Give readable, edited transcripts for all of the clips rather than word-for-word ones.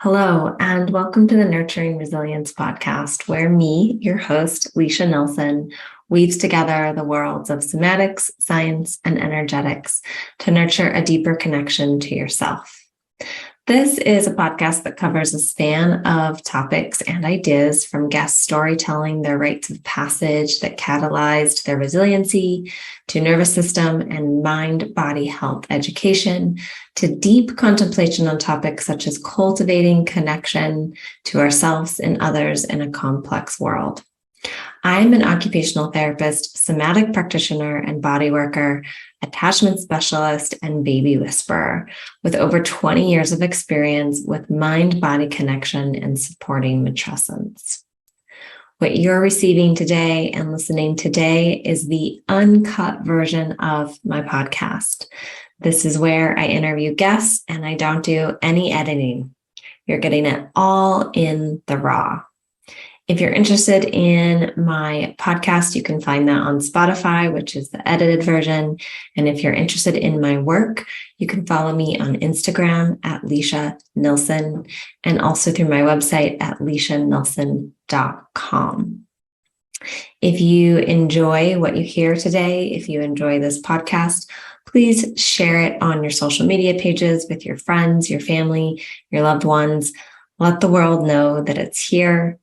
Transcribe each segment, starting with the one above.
Hello, and welcome to the Nurturing Resilience podcast, where me, your host, Leisha Nelson, weaves together the worlds of somatics, science, and energetics to nurture a deeper connection to yourself. This is a podcast that covers a span of topics and ideas, from guest storytelling their rites of passage that catalyzed their resiliency, to nervous system and mind-body health education, to deep contemplation on topics such as cultivating connection to ourselves and others in a complex world. I'm an occupational therapist, somatic practitioner, and body worker, attachment specialist, and baby whisperer, with over 20 years of experience with mind-body connection and supporting matrescence. What you're receiving today and listening today is the uncut version of my podcast. This is where I interview guests and I don't do any editing. You're getting it all in the raw. If you're interested in my podcast, you can find that on Spotify, which is the edited version. And if you're interested in my work, you can follow me on Instagram at Leisha Nilsson, and also through my website at leishanilsson.com. If you enjoy what you hear today, if you enjoy this podcast, please share it on your social media pages with your friends, your family, your loved ones. Let the world know that it's here.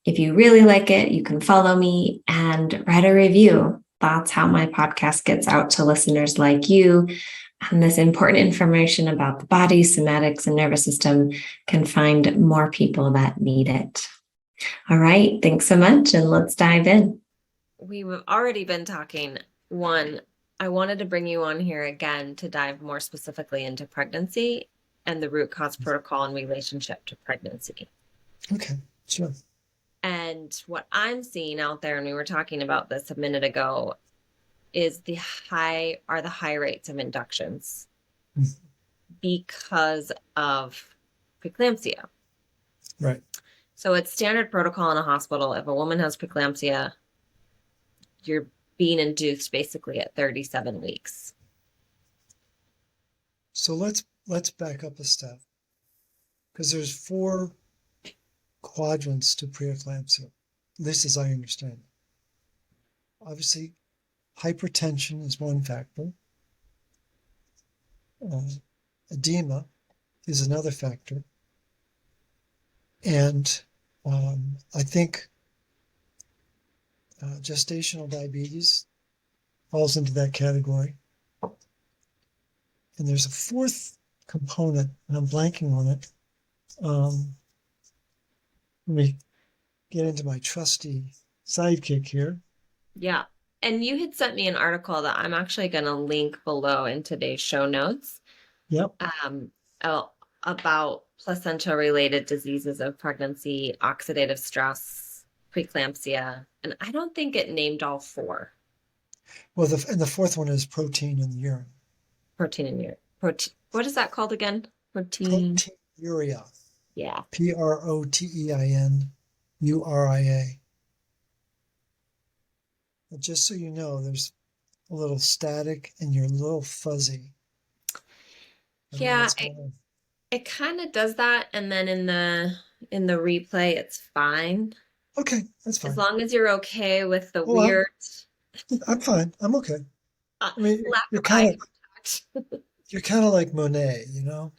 If you really like it, you can follow me and write a review. That's how my podcast gets out to listeners like you. And this important information about the body, somatics, and nervous system can find more people that need it. All right. Thanks so much. And let's dive in. We've already been talking. One, I wanted to bring you on here again to dive more specifically into pregnancy and the root cause protocol in relationship to pregnancy. Okay, sure. And what I'm seeing out there, and we were talking about this a minute ago, is the high rates of inductions because of preeclampsia. Right. So it's standard protocol in a hospital. If a woman has preeclampsia, you're being induced basically at 37 weeks. So let's back up a step, because there's 4 quadrants to preeclampsia, at least as I understand it. Obviously, hypertension is one factor. Edema is another factor. And I think gestational diabetes falls into that category. And there's a 4th component, and I'm blanking on it. Let me get into my trusty sidekick here. Yeah. And you had sent me an article that I'm actually going to link below in today's show notes. Yep. About placenta-related diseases of pregnancy, oxidative stress, preeclampsia. And I don't think it named all 4. Well, and the 4th one is protein in the urine. Protein in urine. What is that called again? Proteinuria. Yeah. Proteinuria. But just so you know, there's a little static and you're a little fuzzy. Yeah, it kind of does that, and then in the replay, it's fine. Okay, that's fine. As long as you're okay with the weird. I'm fine. I'm okay. I mean, you're kind of like Monet, you know.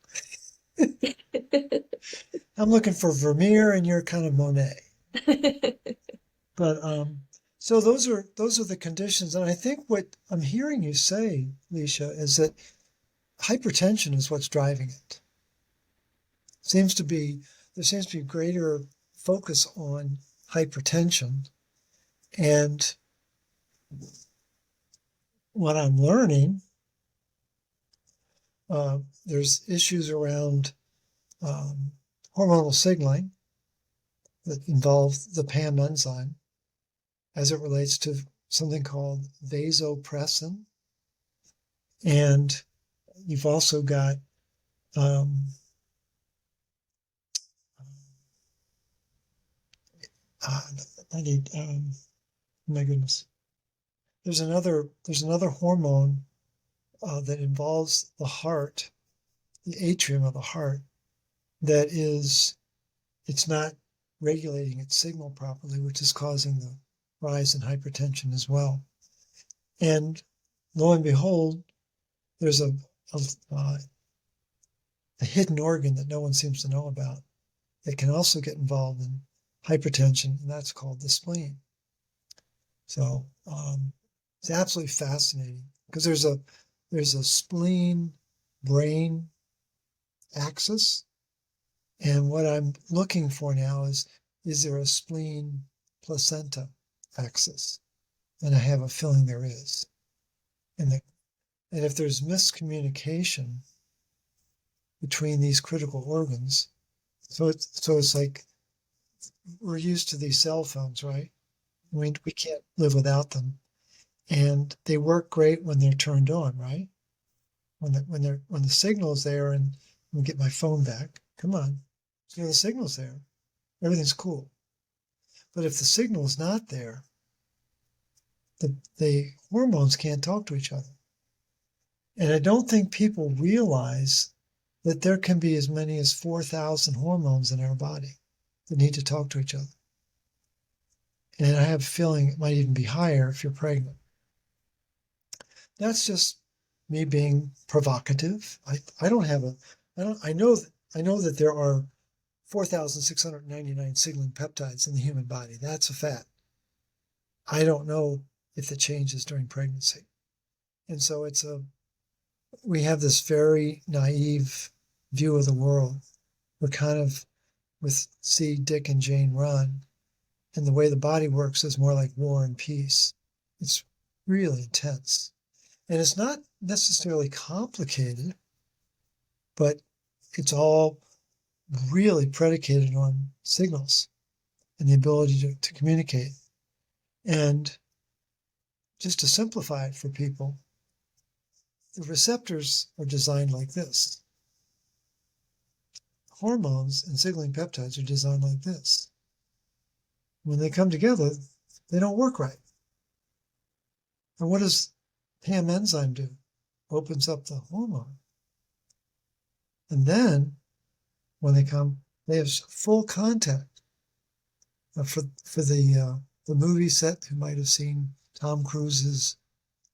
I'm looking for Vermeer, and you're kind of Monet. But so those are the conditions, and I think what I'm hearing you say, Leisha, is that hypertension is what's driving it. There seems to be greater focus on hypertension, and what I'm learning, there's issues around hormonal signaling that involve the PAM enzyme as it relates to something called vasopressin. And you've also got my goodness. There's another hormone that involves the heart, the atrium of the heart, that it's not regulating its signal properly, which is causing the rise in hypertension as well. And lo and behold, there's a hidden organ that no one seems to know about that can also get involved in hypertension, and that's called the spleen. So it's absolutely fascinating because there's a spleen brain axis, and what I'm looking for now is there a spleen placenta axis? And I have a feeling there is. And if there's miscommunication between these critical organs, so it's like we're used to these cell phones, right? I mean, we can't live without them, and they work great when they're turned on, right? When the signal's there, and let me get my phone back. Come on, so the signal's there, everything's cool. But if the signal's not there, the hormones can't talk to each other. And I don't think people realize that there can be as many as 4,000 hormones in our body that need to talk to each other. And I have a feeling it might even be higher if you're pregnant. That's just me being provocative. I know that there are 4,699 signaling peptides in the human body. That's a fact. I don't know if it changes during pregnancy. And so we have this very naive view of the world. We're kind of with see Dick and Jane run. And the way the body works is more like War and Peace. It's really intense. And it's not necessarily complicated, but it's all really predicated on signals and the ability to communicate. And just to simplify it for people, the receptors are designed like this. Hormones and signaling peptides are designed like this. When they come together, they don't work right. And what does PAM enzyme do? Opens up the hormone. And then, when they come, they have full contact. For the movie set who might have seen Tom Cruise's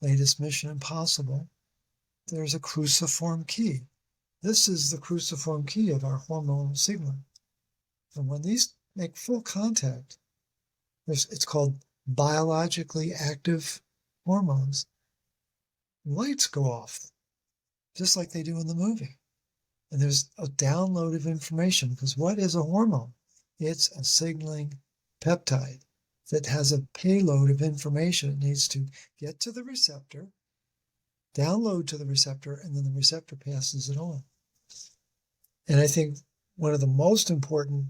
latest Mission Impossible, there's a cruciform key. This is the cruciform key of our hormonal signaling. And when these make full contact, it's called biologically active hormones. Lights go off, just like they do in the movie. And there's a download of information, because what is a hormone? It's a signaling peptide that has a payload of information. It needs to get to the receptor, download to the receptor, and then the receptor passes it on. And I think one of the most important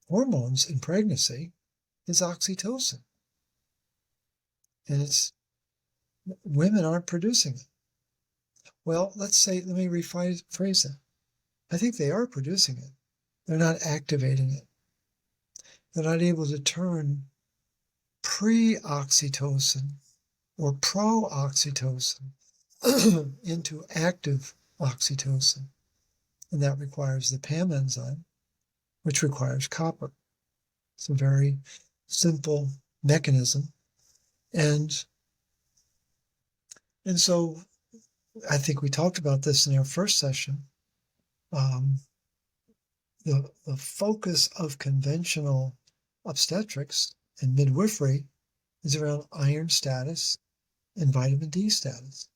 hormones in pregnancy is oxytocin. And women aren't producing it. Well, let me rephrase that. I think they are producing it. They're not activating it. They're not able to turn pre-oxytocin or pro-oxytocin into active oxytocin. And that requires the PAM enzyme, which requires copper. It's a very simple mechanism. And so I think we talked about this in our first session. The focus of conventional obstetrics and midwifery is around iron status and vitamin D status.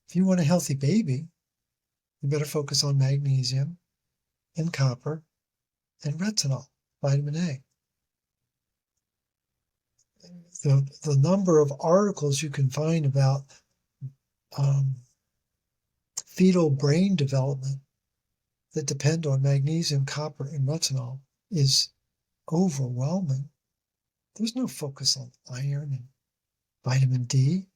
If you want a healthy baby, you better focus on magnesium and copper and retinol, vitamin A. The number of articles you can find about fetal brain development that depend on magnesium, copper, and retinol is overwhelming. There's no focus on iron and vitamin D.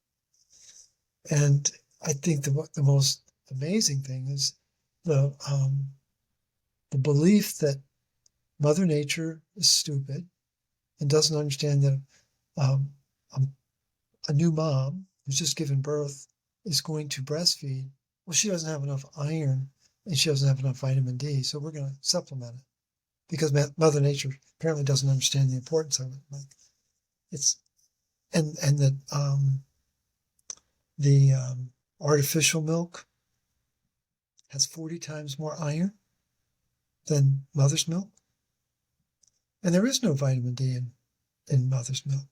And I think the most amazing thing is the belief that Mother Nature is stupid and doesn't understand that a new mom who's just given birth is going to breastfeed well, she doesn't have enough iron and she doesn't have enough vitamin D, so we're going to supplement it because Mother Nature apparently doesn't understand the importance of it. Like it's and the artificial milk has 40 times more iron than mother's milk, and there is no vitamin D in mother's milk.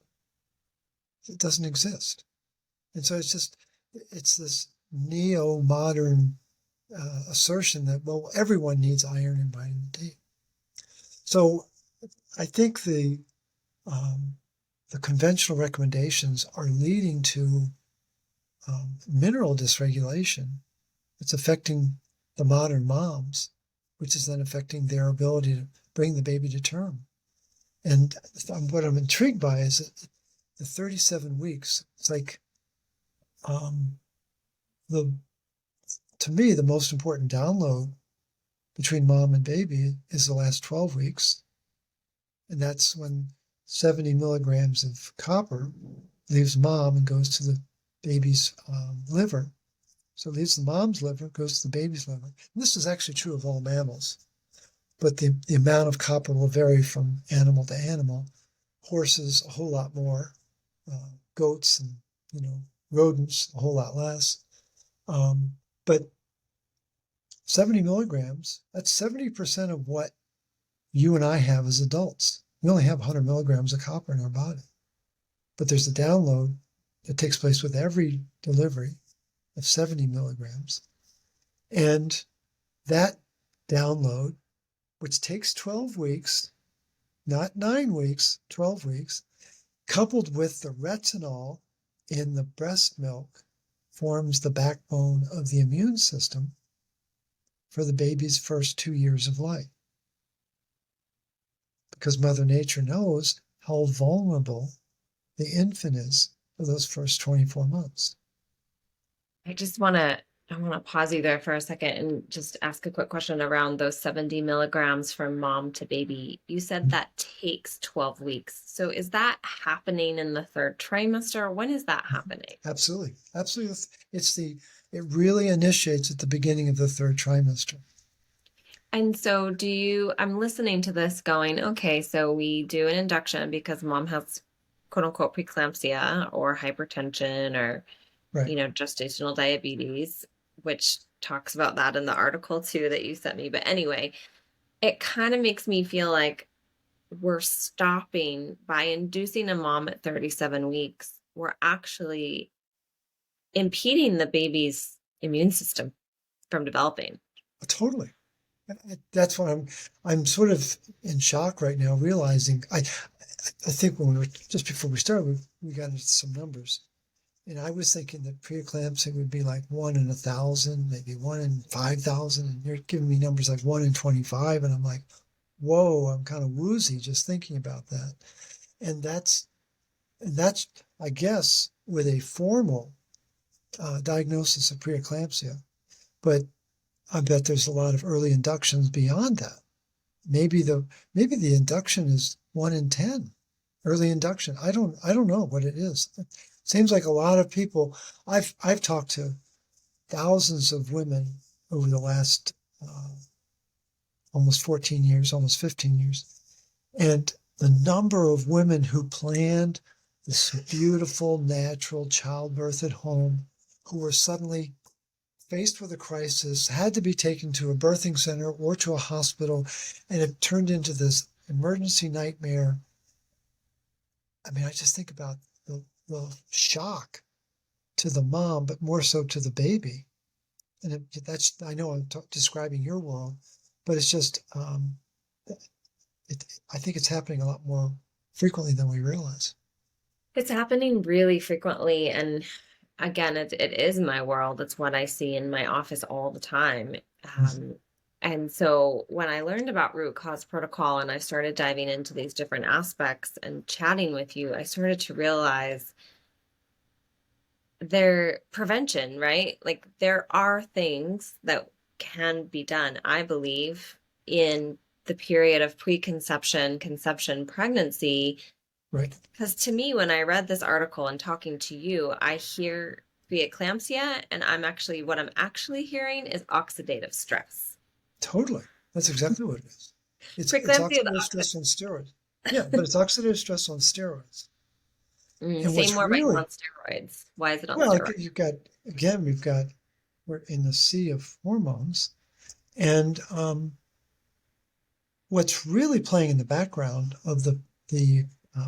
It doesn't exist, and so it's this neo-modern assertion that, well, everyone needs iron and vitamin D. So I think the conventional recommendations are leading to mineral dysregulation. It's affecting the modern moms, which is then affecting their ability to bring the baby to term. And what I'm intrigued by is that the 37 weeks, it's like to me, the most important download between mom and baby is the last 12 weeks. And that's when 70 milligrams of copper leaves mom and goes to the baby's liver. So it leaves the mom's liver, goes to the baby's liver. And this is actually true of all mammals. But the amount of copper will vary from animal to animal. Horses, a whole lot more. Goats and, rodents, a whole lot less. But 70 milligrams, that's 70% of what you and I have as adults. We only have 100 milligrams of copper in our body. But there's a download that takes place with every delivery of 70 milligrams. And that download, which takes 12 weeks, not 9 weeks, 12 weeks, coupled with the retinol in the breast milk, forms the backbone of the immune system for the baby's first 2 years of life. Because Mother Nature knows how vulnerable the infant is for those first 24 months. I want to pause you there for a second and just ask a quick question around those 70 milligrams from mom to baby. You said that takes 12 weeks. So is that happening in the third trimester? When is that happening? Absolutely. Absolutely. It really initiates at the beginning of the third trimester. And so I'm listening to this going, okay, so we do an induction because mom has quote unquote preeclampsia or hypertension or, Right. Gestational diabetes, which talks about that in the article too that you sent me. But anyway, it kind of makes me feel like we're stopping by inducing a mom at 37 weeks. We're actually impeding the baby's immune system from developing. Totally. That's why I'm sort of in shock right now, realizing I think when just before we started, we got into some numbers, and I was thinking that preeclampsia would be like 1 in 1,000, maybe 1 in 5,000, and you're giving me numbers like 1 in 25, and I'm like, whoa, I'm kind of woozy just thinking about that, and that's I guess with a formal diagnosis of preeclampsia, but I bet there's a lot of early inductions beyond that. Maybe the induction is 1 in 10, early induction. I don't know what it is. It seems like a lot of people. I've talked to thousands of women over the last almost 14 years, almost 15 years, and the number of women who planned this beautiful natural childbirth at home, who were suddenly faced with a crisis, had to be taken to a birthing center or to a hospital, and it turned into this emergency nightmare. I mean, I just think about the shock to the mom, but more so to the baby. And I know I'm describing your world, but it's just, I think it's happening a lot more frequently than we realize. It's happening really frequently. And again, it is my world. It's what I see in my office all the time. And so when I learned about root cause protocol and I started diving into these different aspects and chatting with you, I started to realize their prevention, right? Like there are things that can be done, I believe, in the period of preconception, conception, pregnancy. Right. Because to me, when I read this article and talking to you, I hear preeclampsia, and what I'm actually hearing is oxidative stress. Totally. That's exactly what it is. It's Preeclampsia is oxidative stress on steroids. Yeah, but it's oxidative stress on steroids. And say what's more about you really, on steroids. Why is it on well, steroids? we're in the sea of hormones. And what's really playing in the background of the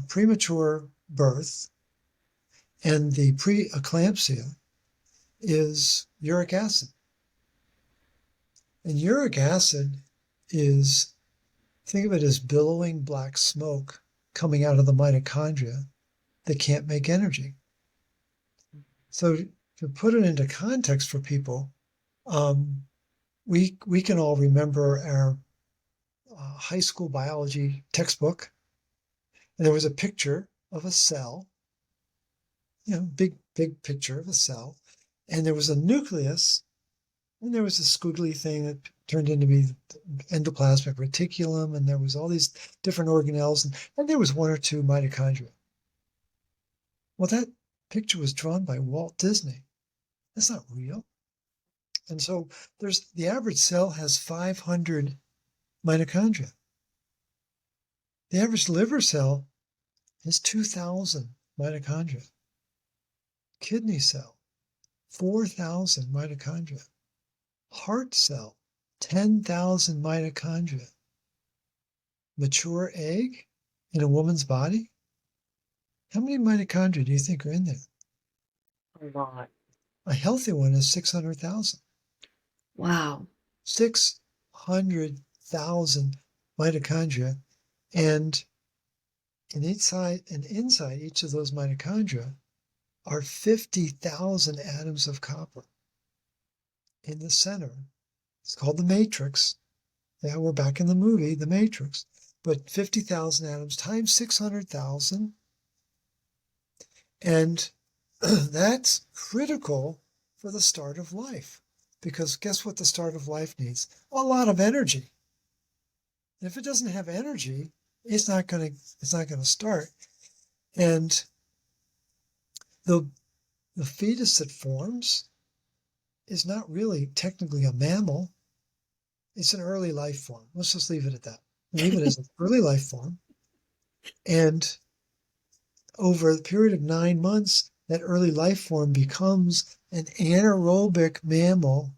premature birth and the preeclampsia is uric acid. And uric acid is, think of it as billowing black smoke coming out of the mitochondria that can't make energy. So to put it into context for people, we can all remember our high school biology textbook, and there was a picture of a cell, big picture of a cell, and there was a nucleus, and there was a squiggly thing that turned into be endoplasmic reticulum, and there was all these different organelles, and there was one or two mitochondria. Well, that picture was drawn by Walt Disney. That's not real. And so the average cell has 500 mitochondria. The average liver cell has 2,000 mitochondria. Kidney cell, 4,000 mitochondria. Heart cell, 10,000 mitochondria. Mature egg in a woman's body, how many mitochondria do you think are in there? A lot. A healthy one is 600,000. Wow. 600,000 mitochondria, and inside each of those mitochondria are 50,000 atoms of copper. In the center, it's called the matrix. Yeah, we're back in the movie, The Matrix. But 50,000 atoms times 600,000, and that's critical for the start of life. Because guess what the start of life needs? A lot of energy. And if it doesn't have energy, it's not going to start. And the fetus that forms is not really technically a mammal. It's an early life form. Let's just leave it at that. Leave it as an early life form. And over the period of 9 months, that early life form becomes an anaerobic mammal.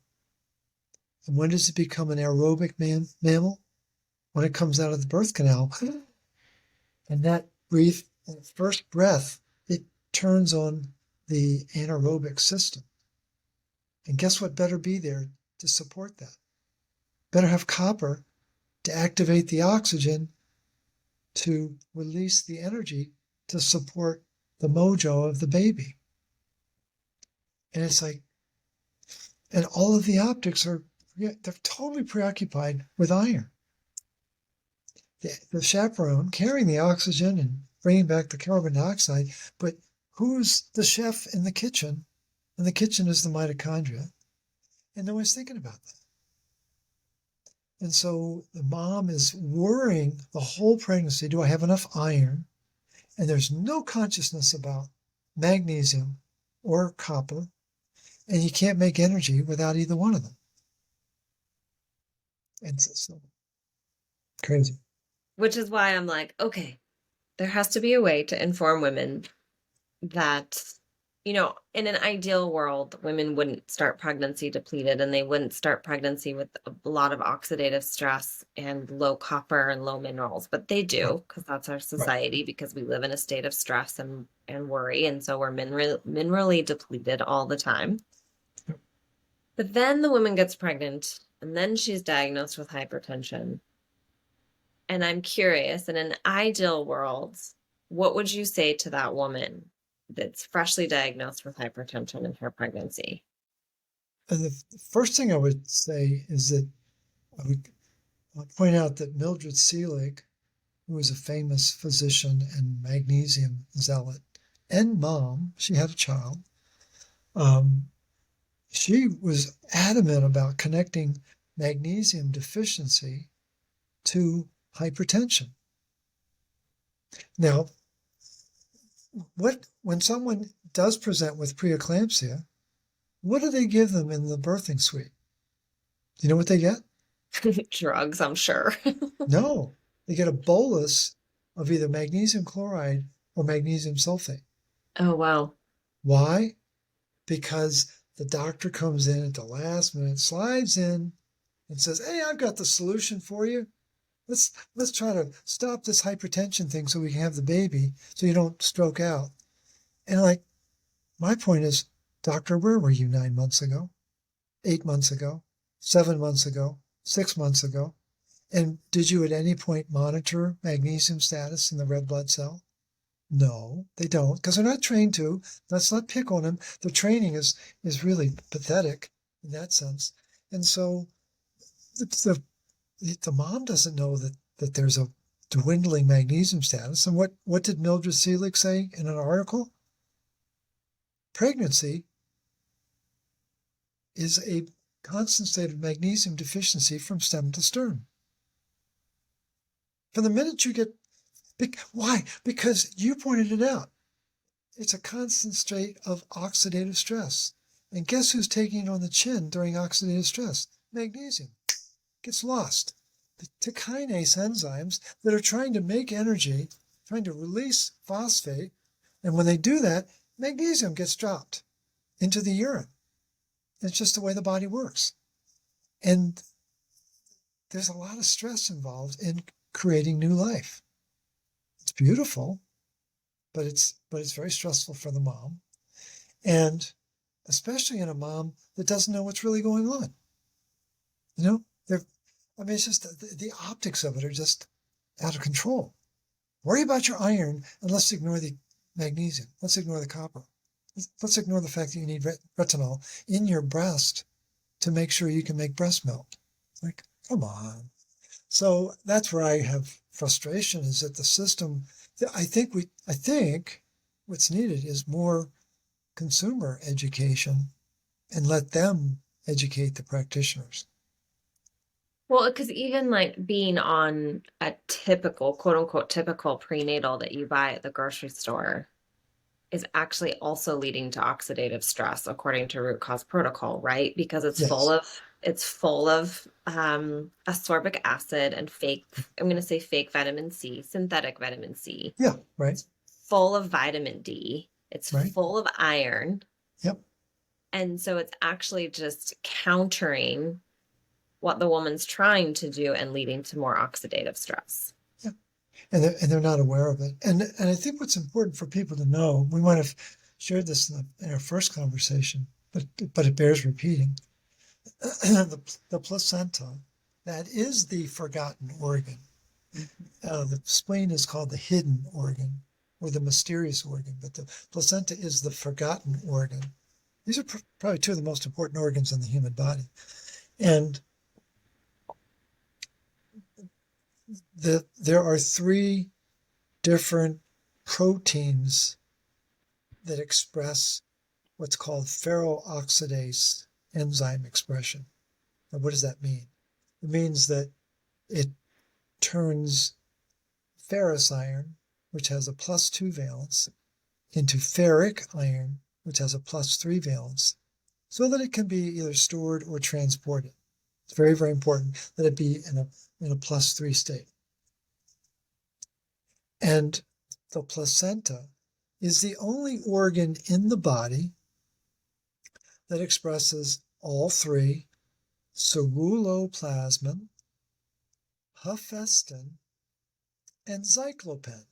And when does it become an aerobic mammal? When it comes out of the birth canal. And that first breath, it turns on the anaerobic system. And guess what better be there to support that? Better have copper to activate the oxygen to release the energy to support the mojo of the baby. And it's like, and all of the optics they're totally preoccupied with iron. The chaperone carrying the oxygen and bringing back the carbon dioxide, but who's the chef in the kitchen? And the kitchen is the mitochondria. And no one's thinking about that. And so the mom is worrying the whole pregnancy, do I have enough iron? And there's no consciousness about magnesium or copper, and you can't make energy without either one of them. And it's so crazy. Which is why I'm like, okay, there has to be a way to inform women that, in an ideal world, women wouldn't start pregnancy depleted, and they wouldn't start pregnancy with a lot of oxidative stress and low copper and low minerals, but they do, because that's our society, because we live in a state of stress and worry, and so we're minerally depleted all the time. But then the woman gets pregnant, and then she's diagnosed with hypertension. And I'm curious, in an ideal world, what would you say to that woman that's freshly diagnosed with hypertension in her pregnancy? And the first thing I would say is that I would point out that Mildred Seelig, who was a famous physician and magnesium zealot and mom, she had a child, she was adamant about connecting magnesium deficiency to hypertension. Now, when someone does present with preeclampsia, what do they give them in the birthing suite? Do you know what they get? Drugs, I'm sure. No, they get a bolus of either magnesium chloride or magnesium sulfate. Oh, wow. Why? Because the doctor comes in at the last minute, slides in and says, hey, I've got the solution for you. Let's try to stop this hypertension thing so we can have the baby so you don't stroke out. And like, my point is, doctor, where were you 9 months ago, 8 months ago, 7 months ago, 6 months ago? And did you at any point monitor magnesium status in the red blood cell? No, they don't, because they're not trained to. Let's not pick on them. The training is really pathetic in that sense. And so the mom doesn't know that there's a dwindling magnesium status. And what did Mildred Seelig say in an article? Pregnancy is a constant state of magnesium deficiency from stem to stern. From the minute you get, why? Because you pointed it out. It's a constant state of oxidative stress. And guess who's taking it on the chin during oxidative stress? Magnesium. Gets lost. The kinase enzymes that are trying to make energy, trying to release phosphate, and when they do that, magnesium gets dropped into the urine. It's just the way the body works. And there's a lot of stress involved in creating new life. It's beautiful, but it's very stressful for the mom, and especially in a mom that doesn't know what's really going on. It's just the optics of it are just out of control. Worry about your iron and let's ignore the magnesium. Let's ignore the copper. Let's ignore the fact that you need retinol in your breast to make sure you can make breast milk. Like, come on. So that's where I have frustration, is that the system, I think what's needed is more consumer education and let them educate the practitioners. Well, because even like being on a typical, quote unquote, typical prenatal that you buy at the grocery store is actually also leading to oxidative stress, according to root cause protocol, right? Because it's Yes. full of ascorbic acid and I'm going to say fake vitamin C, synthetic vitamin C. Yeah, right. Full of vitamin D. It's right. Full of iron. Yep. And so it's actually just countering what the woman's trying to do and leading to more oxidative stress. Yeah. And they're not aware of it. And I think what's important for people to know, we might have shared this in our first conversation, but it bears repeating. The placenta, that is the forgotten organ. The spleen is called the hidden organ or the mysterious organ, but the placenta is the forgotten organ. These are probably two of the most important organs in the human body. And there are 3 different proteins that express what's called ferroxidase enzyme expression. Now, what does that mean? It means that it turns ferrous iron, which has a +2 valence, into ferric iron, which has a +3 valence, so that it can be either stored or transported. It's very, very important that it be in a +3 state. And the placenta is the only organ in the body that expresses all 3, ceruloplasmin, hephaestin, and cyclopen.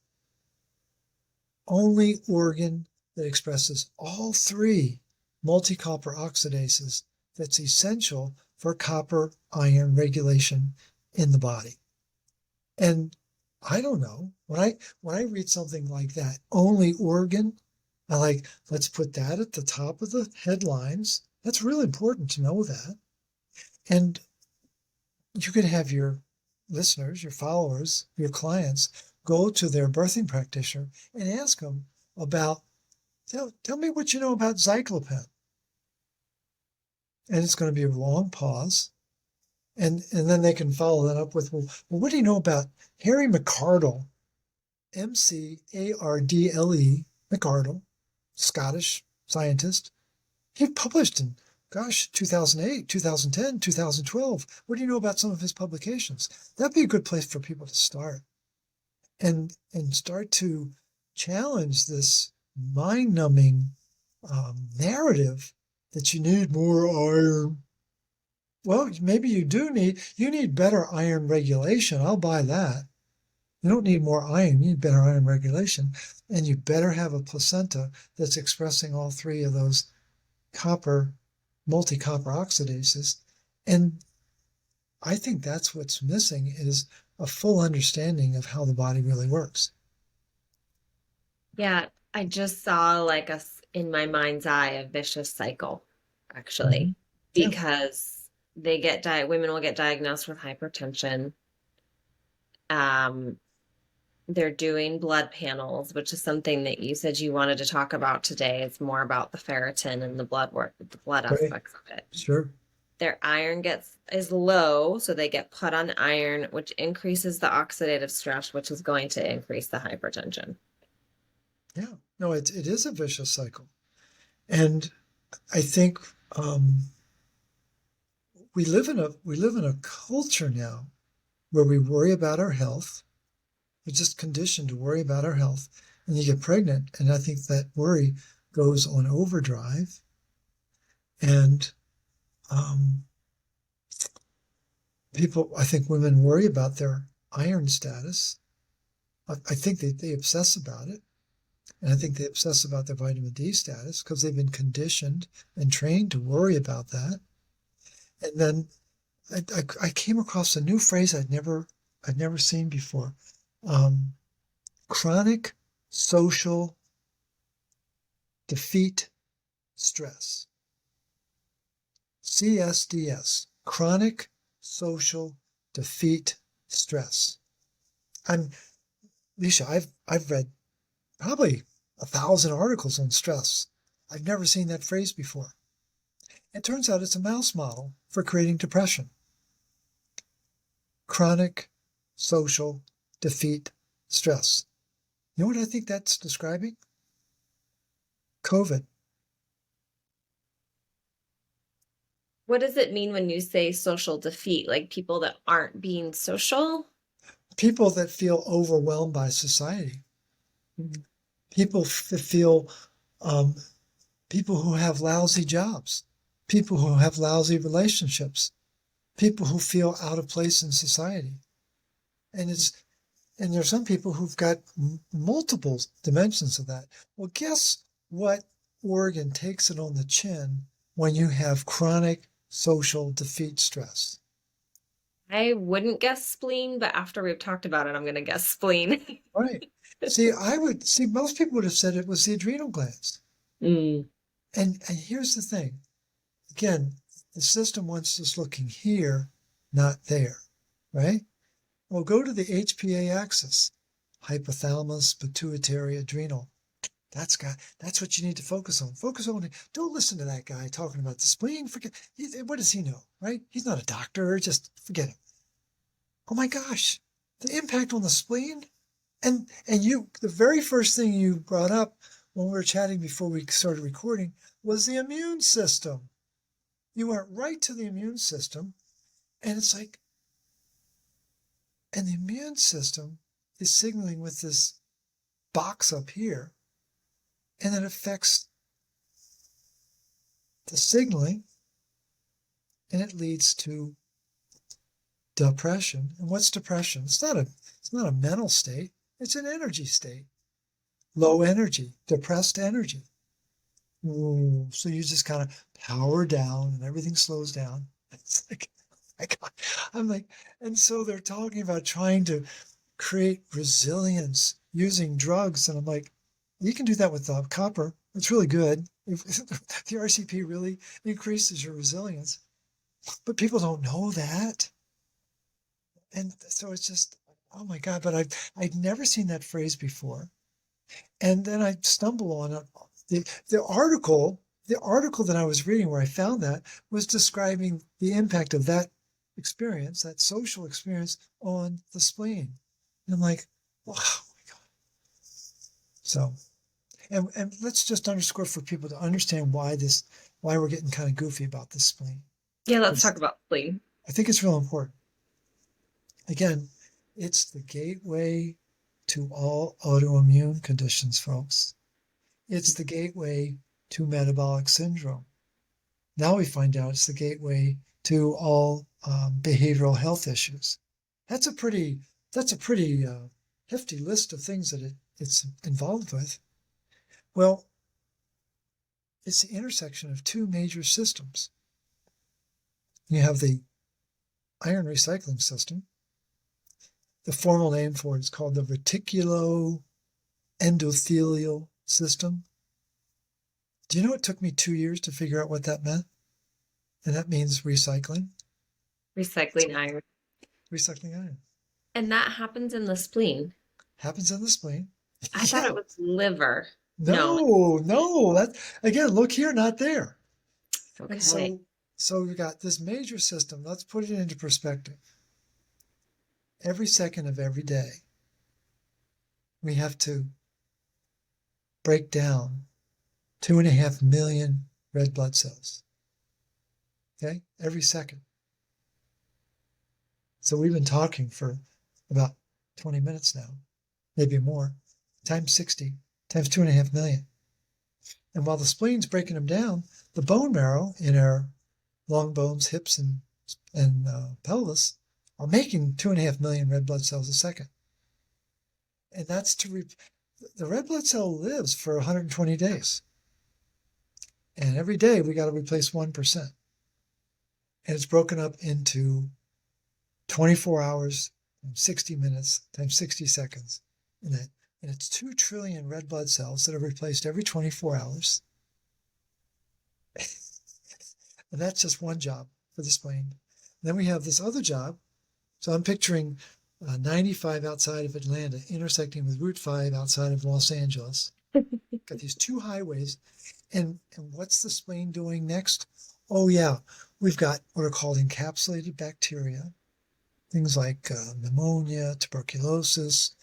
Only organ that expresses all 3 multi-copper oxidases that's essential for copper-iron regulation in the body. And I don't know, when I read something like that, only organ, I like, let's put that at the top of the headlines. That's really important to know that. And you could have your listeners, your followers, your clients go to their birthing practitioner and ask them about, tell me what you know about cyclopen. And it's going to be a long pause. And then they can follow that up with, well, what do you know about Harry McArdle, McArdle, McArdle, Scottish scientist, He published in, gosh, 2008, 2010, 2012. What do you know about some of his publications? That'd be a good place for people to start and start to challenge this mind-numbing narrative that you need more iron. Well, maybe you need better iron regulation. I'll buy that. You don't need more iron, you need better iron regulation. And you better have a placenta that's expressing all three of those multi-copper oxidases. And I think that's what's missing, is a full understanding of how the body really works. Yeah, I just saw like in my mind's eye, a vicious cycle, actually, Yeah. because women will get diagnosed with hypertension. They're doing blood panels, which is something that you said you wanted to talk about today. It's more about the ferritin and the blood work, the blood Right. aspects of it. Sure. Their iron is low, so they get put on iron, which increases the oxidative stress, which is going to increase the hypertension. Yeah. No, it is a vicious cycle. And I think we live in a culture now where we worry about our health. We're just conditioned to worry about our health. And you get pregnant, and I think that worry goes on overdrive. And I think women worry about their iron status. I think they obsess about it. And I think they obsess about their vitamin D status because they've been conditioned and trained to worry about that. And then I came across a new phrase I'd never seen before. Chronic social defeat stress. CSDS, chronic social defeat stress. Leisha, I've read probably 1,000 articles on stress. I've never seen that phrase before. It turns out it's a mouse model for creating depression. Chronic social defeat stress. You know what I think that's describing? COVID. What does it mean when you say social defeat? Like people that aren't being social? People that feel overwhelmed by society. Mm-hmm. People that feel, people who have lousy jobs, people who have lousy relationships, people who feel out of place in society. And there are some people who've got multiple dimensions of that. Well, guess what organ takes it on the chin when you have chronic social defeat stress? I wouldn't guess spleen, but after we've talked about it, I'm going to guess spleen. Right. Most people would have said it was the adrenal glands. Mm. And here's the thing. Again, the system wants us looking here, not there, right? Well, go to the HPA axis, hypothalamus, pituitary, adrenal. That's what you need to focus on. Focus on it. Don't listen to that guy talking about the spleen. What does he know, right? He's not a doctor. Just forget him. Oh my gosh, the impact on the spleen. And the very first thing you brought up when we were chatting before we started recording was the immune system. You went right to the immune system, and it's like, and the immune system is signaling with this box up here, and it affects the signaling, and it leads to depression. And what's depression? It's not a mental state. It's an energy state. Low energy, depressed energy. So you just kind of power down and everything slows down. It's like, I'm like, and so they're talking about trying to create resilience using drugs. And I'm like, you can do that with copper. It's really good. The RCP really increases your resilience. But people don't know that. And so it's just, oh my God, but I'd never seen that phrase before. And then I stumble on it. The article that I was reading where I found that was describing the impact of that experience, that social experience on the spleen. And I'm like, wow, oh my God. So, and let's just underscore for people to understand why why we're getting kind of goofy about the spleen. Yeah, let's talk about spleen. I think it's real important. Again, it's the gateway to all autoimmune conditions, folks. It's the gateway to metabolic syndrome. Now we find out it's the gateway to all behavioral health issues. That's a pretty hefty list of things that it's involved with. Well, it's the intersection of two major systems. You have the iron recycling system. The formal name for it is called the reticuloendothelial system. Do you know it took me 2 years to figure out what that meant? And that means recycling. Recycling iron. Recycling iron. And that happens in the spleen. Happens in the spleen. I thought it was liver. No. That, again, look here, not there. Okay. And so we've got this major system. Let's put it into perspective. Every second of every day, we have to break down 2.5 million red blood cells. Okay? Every second. So we've been talking for about 20 minutes now, maybe more, times 60, times 2.5 million. And while the spleen's breaking them down, the bone marrow in our long bones, hips, and pelvis are making 2.5 million red blood cells a second. And that's the red blood cell lives for 120 days. And every day we got to replace 1%. And it's broken up into 24 hours and 60 minutes times 60 seconds. And it's 2 trillion red blood cells that are replaced every 24 hours. And that's just one job for the spleen. Then we have this other job. So I'm picturing 95 outside of Atlanta intersecting with Route 5 outside of Los Angeles. Got these 2 highways. And what's the spleen doing next? Oh, yeah. We've got what are called encapsulated bacteria. Things like pneumonia, tuberculosis,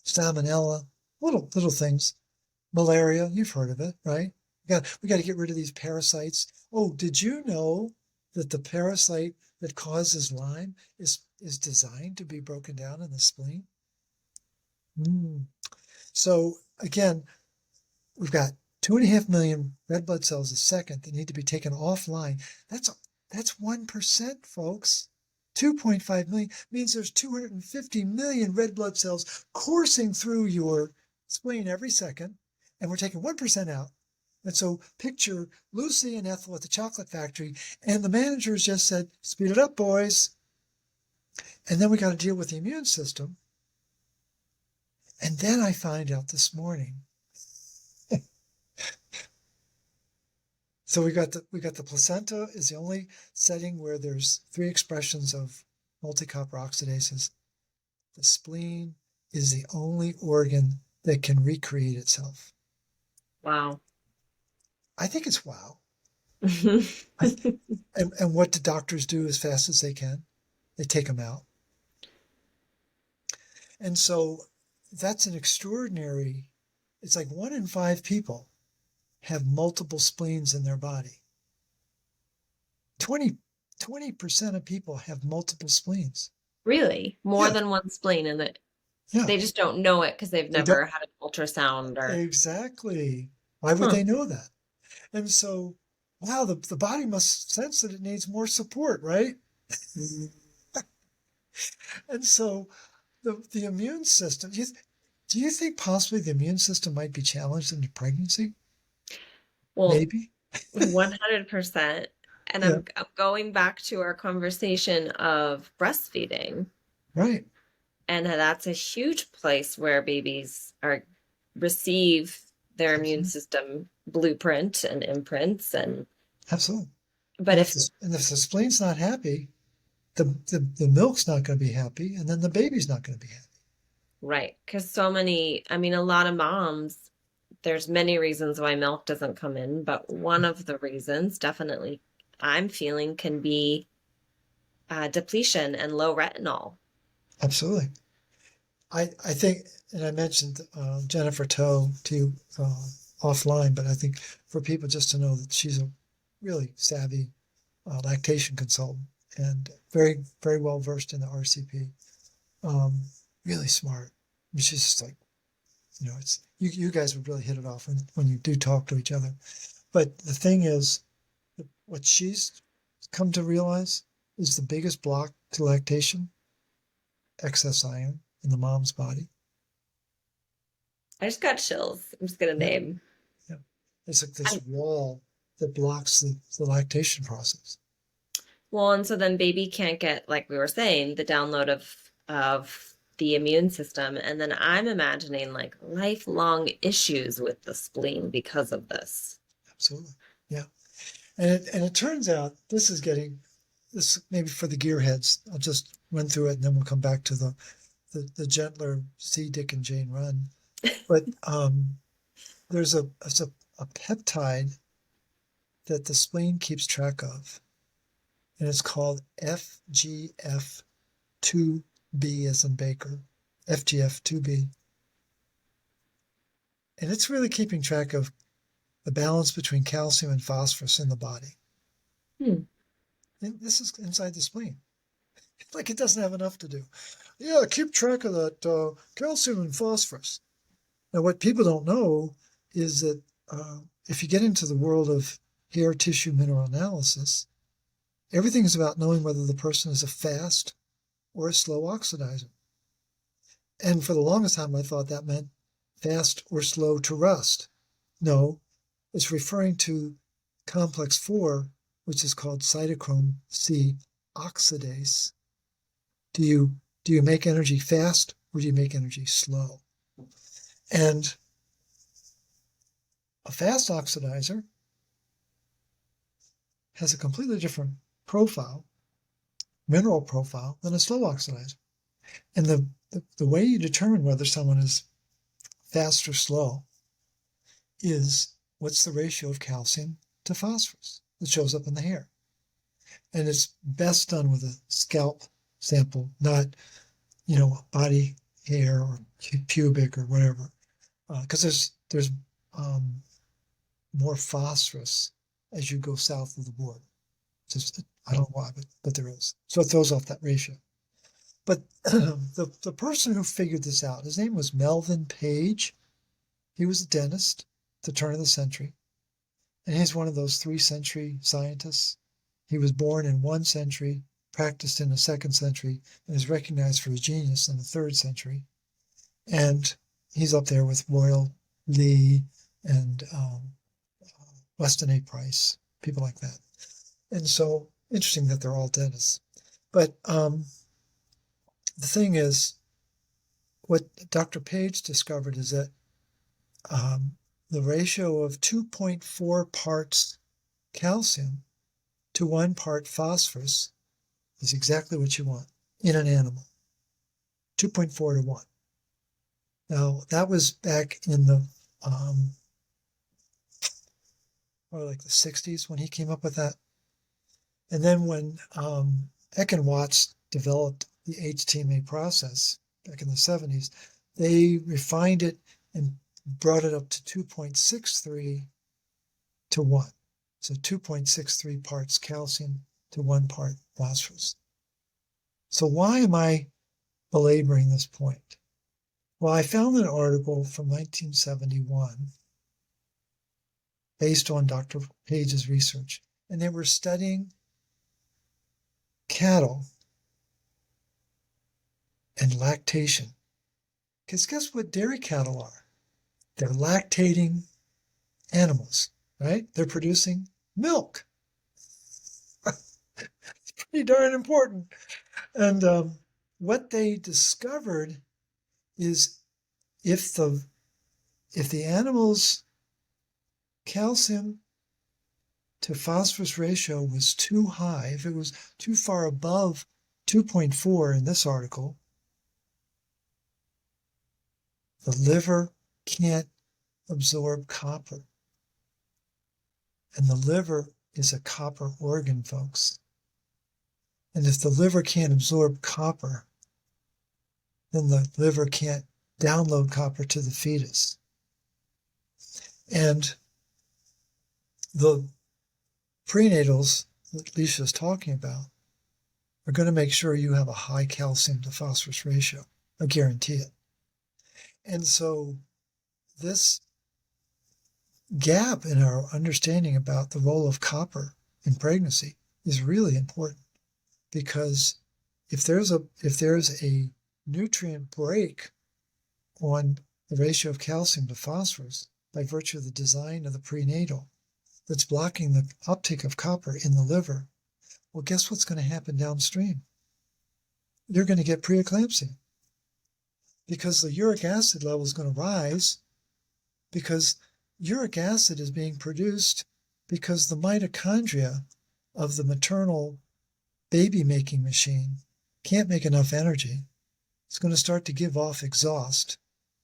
salmonella, little things. Malaria, you've heard of it, right? We got to get rid of these parasites. Oh, did you know that the parasite that causes Lyme is designed to be broken down in the spleen? So again, we've got 2.5 million red blood cells a second that need to be taken offline. That's 1%, folks. 2.5 million means there's 250 million red blood cells coursing through your spleen every second, and we're taking 1% out. And so picture Lucy and Ethel at the chocolate factory, and the managers just said, speed it up, boys. And then we got to deal with the immune system. And then I find out this morning. So we got the placenta is the only setting where there's 3 expressions of multi-copper oxidases. The spleen is the only organ that can recreate itself. Wow. I think it's wow. And what do doctors do as fast as they can? They take them out. And so that's an extraordinary, it's like 1 in 5 people have multiple spleens in their body. 20% of people have multiple spleens. Really? More Yeah. than one spleen in it. Yeah. They just don't know it because they've never had an ultrasound or. Exactly. Why would they know that? And so, wow, the body must sense that it needs more support, right? And so the immune system, do you think possibly the immune system might be challenged in pregnancy? Well, maybe. 100%. And I'm going back to our conversation of breastfeeding. Right. And that's a huge place where babies receive their immune system blueprint and imprints and absolutely. But if the spleen's not happy, the milk's not going to be happy, and then the baby's not going to be happy. Right. Because a lot of moms, there's many reasons why milk doesn't come in, but one of the reasons definitely I'm feeling can be depletion and low retinol. Absolutely. I think, and I mentioned Jennifer Toe to you offline, but I think for people just to know that she's a really savvy lactation consultant and very, very well versed in the RCP. Really smart. I mean, she's just like, it's you guys would really hit it off when you do talk to each other. But the thing is, what she's come to realize is the biggest block to lactation: excess iron in the mom's body. I just got chills. I'm just gonna name. Yeah. It's like this wall that blocks the lactation process. Well, and so then baby can't get, like we were saying, the download of the immune system. And then I'm imagining like lifelong issues with the spleen because of this. Absolutely. Yeah. And it turns out this maybe for the gearheads. I'll just run through it and then we'll come back to the gentler see Dick and Jane run. But there's a peptide that the spleen keeps track of, and it's called FGF2B as in Baker, FGF2B. And it's really keeping track of the balance between calcium and phosphorus in the body. And this is inside the spleen. It's like it doesn't have enough to do. Yeah, keep track of that calcium and phosphorus. Now, what people don't know is that if you get into the world of hair tissue mineral analysis, everything is about knowing whether the person is a fast or a slow oxidizer. And for the longest time, I thought that meant fast or slow to rust. No, it's referring to complex 4, which is called cytochrome C oxidase. Do you make energy fast or do you make energy slow? And a fast oxidizer has a completely different profile, mineral profile, than a slow oxidizer. And the way you determine whether someone is fast or slow is what's the ratio of calcium to phosphorus that shows up in the hair. And it's best done with a scalp sample, not, body hair or pubic or whatever, because there's more phosphorus as you go south of the border. Just I don't know why, but there is. So it throws off that ratio. But the person who figured this out, his name was Melvin Page. He was a dentist at the turn of the century, and he's one of those 3-century scientists. He was born in 1 century, practiced in the 2nd century, and is recognized for his genius in the 3rd century. And he's up there with Royal Lee and Weston A. Price, people like that. And so interesting that they're all dentists. But the thing is, what Dr. Page discovered is that the ratio of 2.4 parts calcium to 1 part phosphorus is exactly what you want in an animal. 2.4 to 1. Now, that was back in the the 60s when he came up with that. And then when Eck and Watts developed the HTMA process back in the 70s, they refined it and brought it up to 2.63 to 1. So 2.63 parts calcium to 1 part phosphorus. So why am I belaboring this point? Well, I found an article from 1971 based on Dr. Page's research, and they were studying cattle and lactation. Because guess what dairy cattle are? They're lactating animals, right? They're producing milk. It's pretty darn important. And what they discovered is if the animal's calcium to phosphorus ratio was too high, if it was too far above 2.4 in this article, the liver can't absorb copper. And the liver is a copper organ, folks. And if the liver can't absorb copper, then the liver can't download copper to the fetus. And the prenatals that Leisha is talking about are going to make sure you have a high calcium to phosphorus ratio. I guarantee it. And so this gap in our understanding about the role of copper in pregnancy is really important, because if there's a nutrient break on the ratio of calcium to phosphorus by virtue of the design of the prenatal that's blocking the uptake of copper in the liver, well, guess what's going to happen downstream? You're going to get preeclampsia, because the uric acid level is going to rise, because uric acid is being produced because the mitochondria of the maternal baby-making machine can't make enough energy. It's going to start to give off exhaust,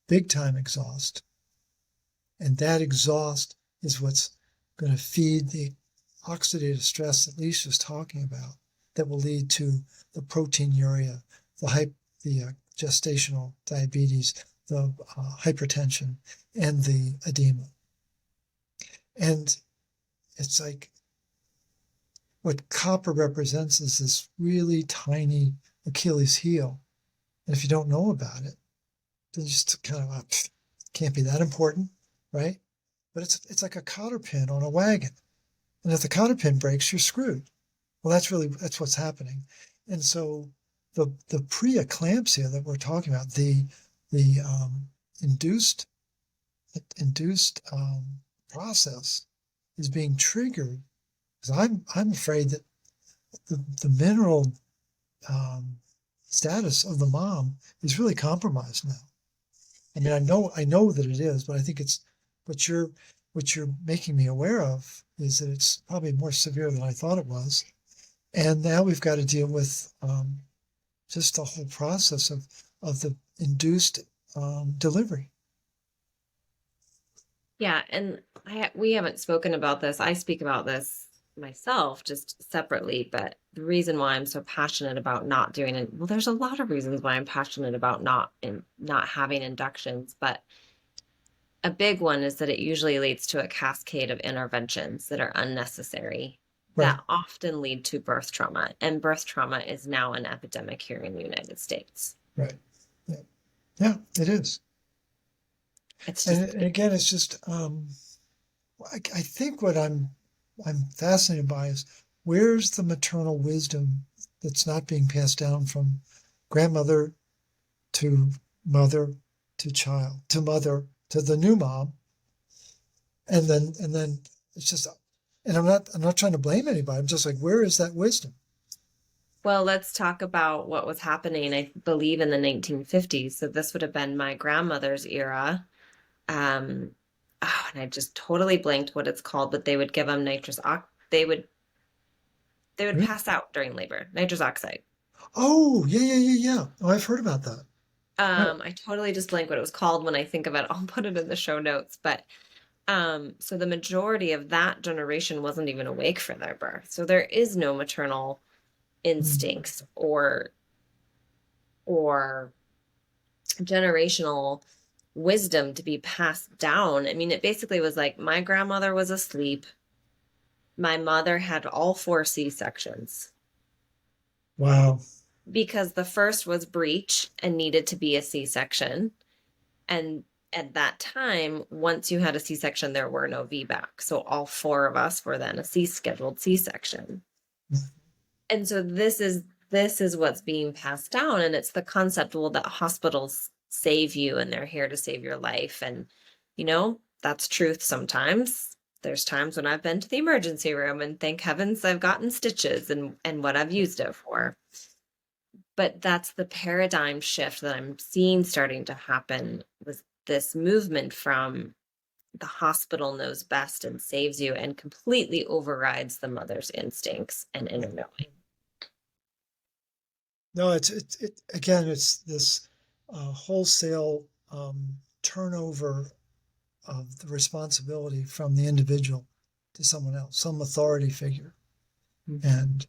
big-time exhaust. And that exhaust is what's going to feed the oxidative stress that Leisha's talking about, that will lead to the proteinuria, the gestational diabetes, the hypertension, and the edema. And it's like what copper represents is this really tiny Achilles heel. And if you don't know about it, then you just kind of can't be that important, right? But it's like a cotter pin on a wagon. And if the cotter pin breaks, you're screwed. Well, that's what's happening. And so the preeclampsia that we're talking about, the induced process is being triggered, because I'm afraid that the mineral status of the mom is really compromised now. I mean, I know that it is, but I think it's what you're making me aware of is that it's probably more severe than I thought it was. And now we've got to deal with just the whole process of the induced delivery. Yeah, and we haven't spoken about this. I speak about this myself just separately, but the reason why I'm so passionate about not doing it, well, there's a lot of reasons why I'm passionate about not having inductions, but a big one is that it usually leads to a cascade of interventions that are unnecessary, Right. that often lead to birth trauma, and birth trauma is now an epidemic here in the United States. Right. Yeah, it is. It's just, and again, it's just I think what I'm fascinated by is, where's the maternal wisdom that's not being passed down from grandmother to mother to child to mother to the new mom, and then it's just, and I'm not trying to blame anybody. I'm just like, where is that wisdom? well, let's talk about what was happening, I believe, in the 1950s. So this would have been my grandmother's era. And I just totally blanked what it's called, but they would give them they would Really? pass out during labor, nitrous oxide. Oh, yeah. Oh, I've heard about that. Right. I totally just blank what it was called. When I think of it, I'll put it in the show notes. But so the majority of that generation wasn't even awake for their birth. So there is no maternal instincts or generational wisdom to be passed down. I mean, it basically was like, my grandmother was asleep. My mother had all 4 C-sections. Wow. Because the first was breech and needed to be a C-section. And at that time, once you had a C-section, there were no VBAC. So all 4 of us were then a scheduled C-section. And so this is what's being passed down. And it's the concept, well, that hospitals save you and they're here to save your life. And, that's truth sometimes. There's times when I've been to the emergency room and thank heavens I've gotten stitches and what I've used it for. But that's the paradigm shift that I'm seeing starting to happen, with this movement from the hospital knows best and saves you, and completely overrides the mother's instincts and inner knowing. No, it's this wholesale turnover of the responsibility from the individual to someone else, some authority figure. Mm-hmm. And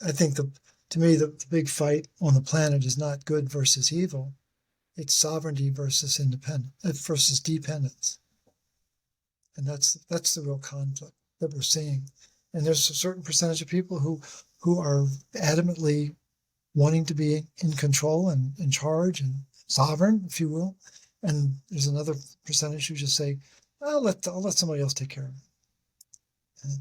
I think to me, the big fight on the planet is not good versus evil. It's sovereignty versus dependence. And that's the real conflict that we're seeing. And there's a certain percentage of people who are adamantly wanting to be in control and in charge and sovereign, if you will. And there's another percentage who just say, I'll let somebody else take care of it. And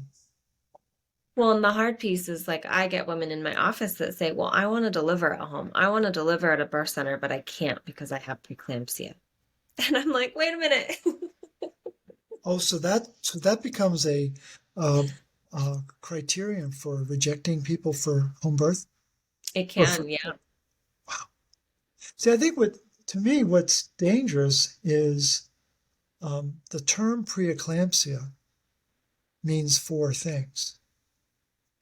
Well, and the hard piece is like I get women in my office that say, well, I want to deliver at home. I want to deliver at a birth center, but I can't because I have preeclampsia. And I'm like, wait a minute. so that becomes a criterion for rejecting people for home birth. It can, yeah. Wow. See, I think what's dangerous is the term preeclampsia means four things.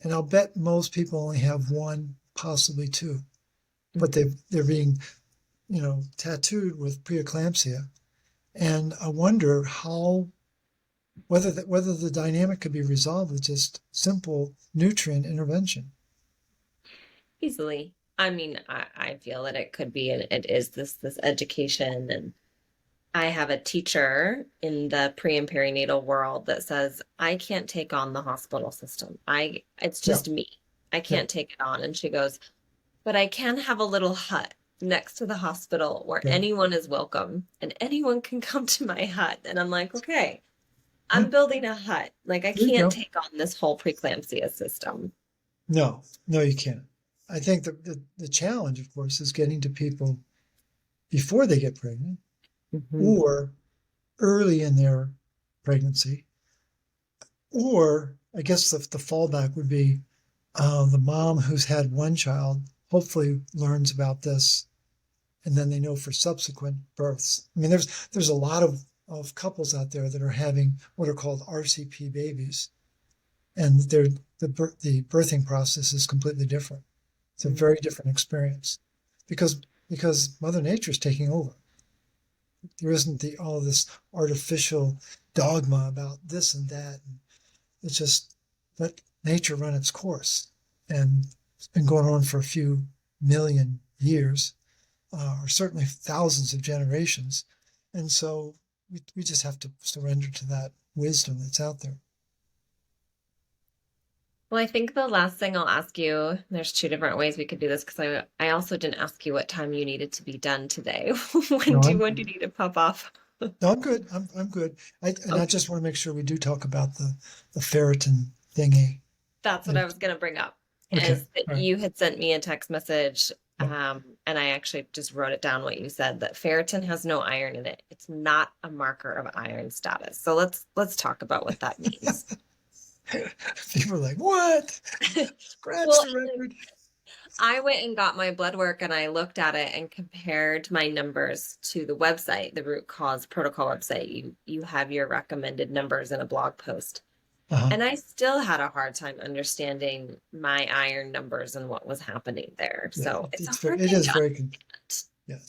And I'll bet most people only have one, possibly two, but they're being, tattooed with preeclampsia. And I wonder whether the dynamic could be resolved with just simple nutrient intervention. Easily. I mean, I feel that it could be, and it is this education. And I have a teacher in the pre and perinatal world that says, I can't take on the hospital system. It's just me. I can't take it on. And she goes, but I can have a little hut next to the hospital where anyone is welcome and anyone can come to my hut. And I'm like, okay, I'm building a hut. Like I can't take on this whole preeclampsia system. No, you can't. I think the challenge, of course, is getting to people before they get pregnant or early in their pregnancy. Or I guess the fallback would be the mom who's had one child hopefully learns about this, and then they know for subsequent births. I mean, there's a lot of couples out there that are having what are called RCP babies, and the birthing process is completely different. It's a very different experience because Mother Nature is taking over. There isn't all this artificial dogma about this and that. It's just let nature run its course, and it's been going on for a few million years, or certainly thousands of generations. And so we just have to surrender to that wisdom that's out there. Well, I think the last thing I'll ask you, there's two different ways we could do this because I also didn't ask you what time you needed to be done today. When do you need to pop off? No, I'm good. I'm good. I just want to make sure we do talk about the ferritin thingy. That's what I was going to bring up. Okay. Is that you had sent me a text message, and I actually just wrote it down what you said, that ferritin has no iron in it. It's not a marker of iron status. So let's talk about what that means. People are like, what? Scratch the record. I went and got my blood work and I looked at it and compared my numbers to the website, the root cause protocol website. You have your recommended numbers in a blog post. And I still had a hard time understanding my iron numbers and what was happening there. So it's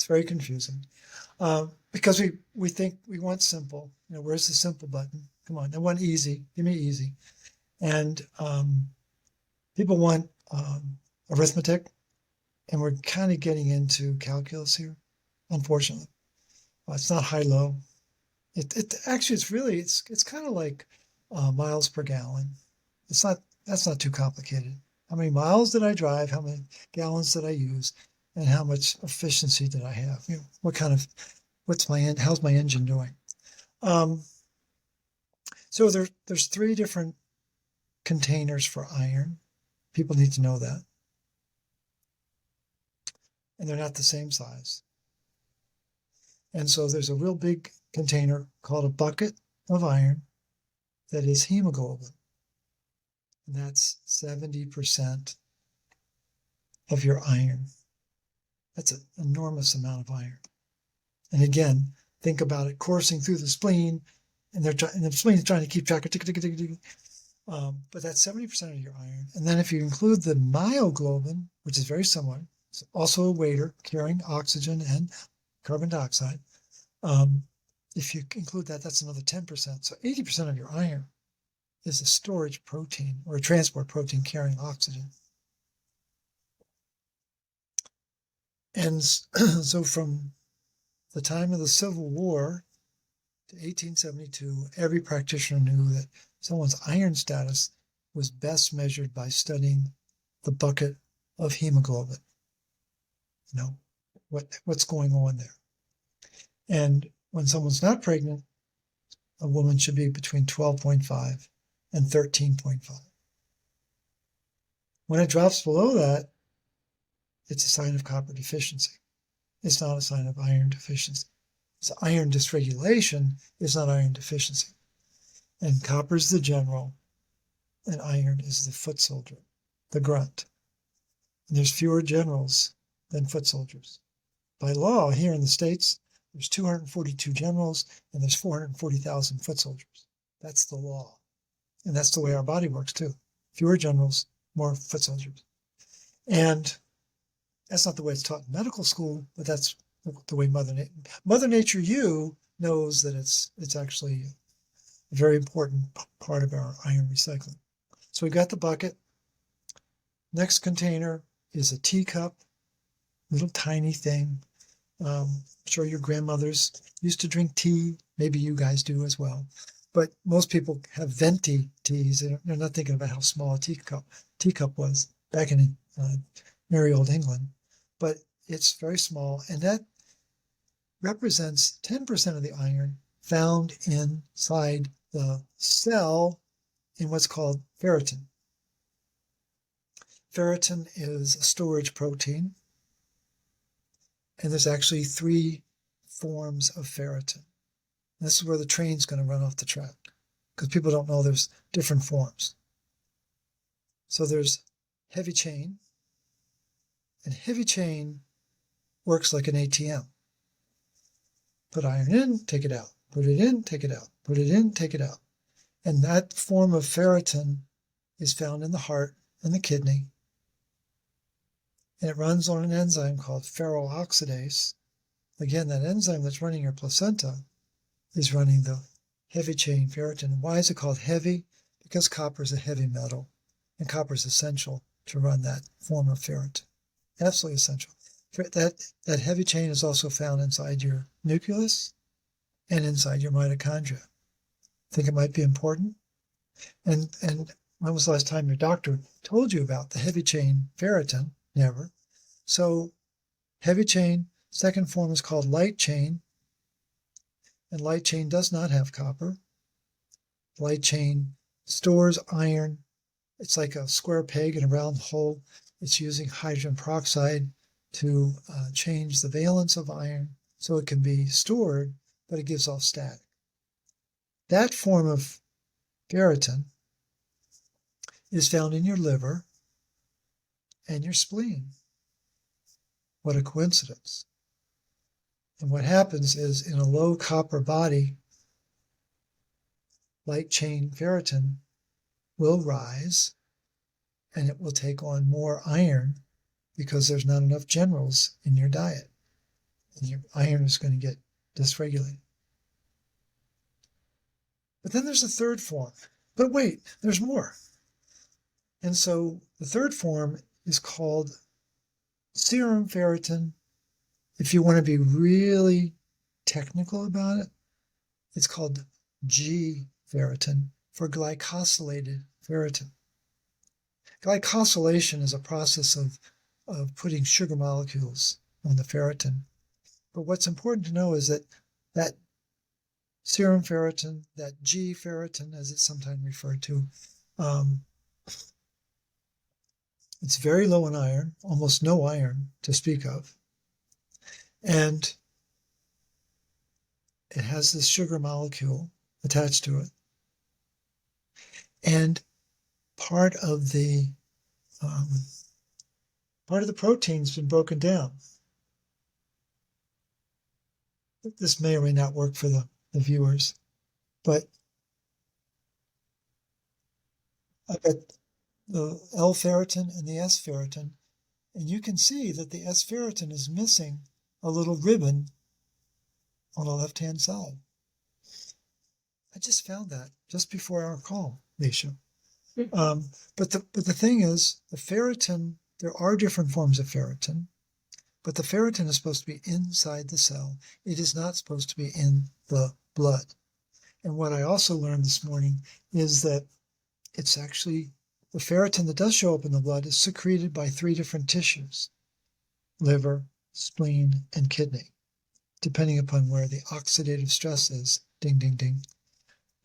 very confusing. Because we think we want simple. Where's the simple button? Come on, I want easy. Give me easy. And people want arithmetic, and we're kind of getting into calculus here, unfortunately. It's not high-low. It's kind of like miles per gallon. That's not too complicated. How many miles did I drive? How many gallons did I use? And how much efficiency did I have? How's my engine doing? So there's three different containers for iron. People need to know that. And they're not the same size. And so there's a real big container called a bucket of iron that is hemoglobin. And that's 70% of your iron. That's an enormous amount of iron. And again, think about it coursing through the spleen, and the spleen is trying to keep track of but that's 70% of your iron. And then if you include the myoglobin, which is very similar, it's also a waiter carrying oxygen and carbon dioxide. If you include that, that's another 10%. So 80% of your iron is a storage protein or a transport protein carrying oxygen. And so from the time of the Civil War to 1872, every practitioner knew that someone's iron status was best measured by studying the bucket of hemoglobin. You know, what's going on there. And when someone's not pregnant, a woman should be between 12.5 and 13.5. When it drops below that, it's a sign of copper deficiency. It's not a sign of iron deficiency. It's iron dysregulation, it's not iron deficiency. And copper is the general, and iron is the foot soldier, the grunt. And there's fewer generals than foot soldiers. By law, here in the States, there's 242 generals and there's 440,000 foot soldiers. That's the law. And that's the way our body works too. Fewer generals, more foot soldiers. And that's not the way it's taught in medical school, but that's the way Mother Nature knows that it's actually a very important part of our iron recycling. So we've got the bucket. Next container is a teacup, little tiny thing. I'm sure your grandmothers used to drink tea. Maybe you guys do as well. But most people have venti teas. They're not thinking about how small a teacup was back in merry old England. But it's very small, and that represents 10% of the iron found inside the cell in what's called ferritin. Ferritin is a storage protein, and there's actually 3 forms of ferritin. And this is where the train's going to run off the track, because people don't know there's different forms. So there's heavy chain, and heavy chain works like an ATM. Put iron in, take it out. Put it in, take it out. Put it in, take it out. And that form of ferritin is found in the heart and the kidney. And it runs on an enzyme called ferroxidase. Again, that enzyme that's running your placenta is running the heavy chain ferritin. Why is it called heavy? Because copper is a heavy metal, and copper is essential to run that form of ferritin. Absolutely essential. That heavy chain is also found inside your nucleus and inside your mitochondria. Think it might be important? And when was the last time your doctor told you about the heavy chain ferritin? Never. So heavy chain, second form is called light chain. And light chain does not have copper. Light chain stores iron. It's like a square peg in a round hole. It's using hydrogen peroxide to change the valence of iron so it can be stored, but it gives off static. That form of ferritin is found in your liver and your spleen. What a coincidence. And what happens is, in a low copper body, light chain ferritin will rise and it will take on more iron because there's not enough generals in your diet. And your iron is going to get dysregulated. But then there's a third form. But wait, there's more. And so the third form is called serum ferritin. If you want to be really technical about it, it's called G-ferritin for glycosylated ferritin. Glycosylation is a process of putting sugar molecules on the ferritin. But what's important to know is that serum ferritin, that G-ferritin, as it's sometimes referred to, it's very low in iron, almost no iron to speak of. And it has this sugar molecule attached to it. And part of the protein's been broken down. This may or may not work for the viewers, but I've got the L-ferritin and the S-ferritin, and you can see that the S-ferritin is missing a little ribbon on the left-hand side. I just found that just before our call, Leisha. But the thing is, the ferritin, there are different forms of ferritin, but the ferritin is supposed to be inside the cell. It is not supposed to be in the blood. And what I also learned this morning is that it's actually the ferritin that does show up in the blood is secreted by 3 different tissues: liver, spleen, and kidney, depending upon where the oxidative stress is. Ding, ding, ding.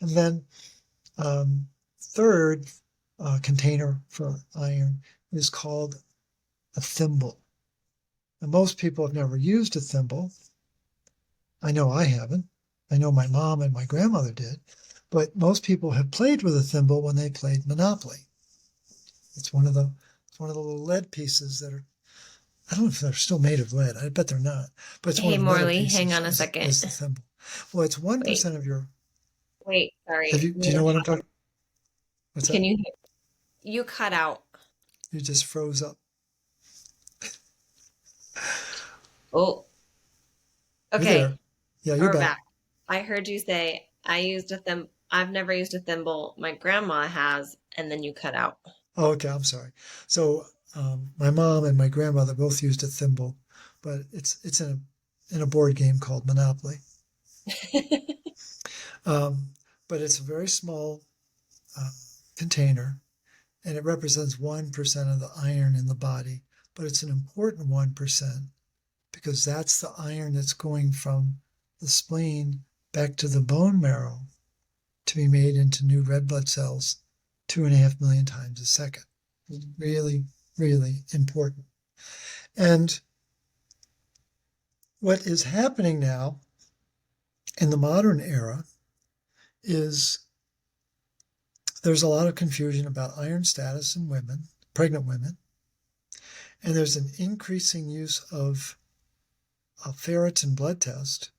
And then third container for iron is called a thimble. And most people have never used a thimble. I know I haven't. I know my mom and my grandmother did. But most people have played with a thimble when they played Monopoly. It's one of the little lead pieces that are, I don't know if they're still made of lead. I bet they're not. But it's one Hey, of the metal Morley, pieces hang on a second. is the thimble. Well, it's 1% of your. Wait, sorry. Do you know what I'm talking? What's that? Can you cut out? You just froze up. Oh, You're okay. there. Yeah, you're We're back. I heard you say I've never used a thimble. My grandma has, and then you cut out. Oh, okay, I'm sorry. So my mom and my grandmother both used a thimble, but it's in a board game called Monopoly. But it's a very small container, and it represents 1% of the iron in the body. But it's an important 1% because that's the iron that's going from the spleen back to the bone marrow to be made into new red blood cells 2.5 million times a second. Really, really important. And what is happening now in the modern era is there's a lot of confusion about iron status in women, pregnant women, and there's an increasing use of a ferritin blood test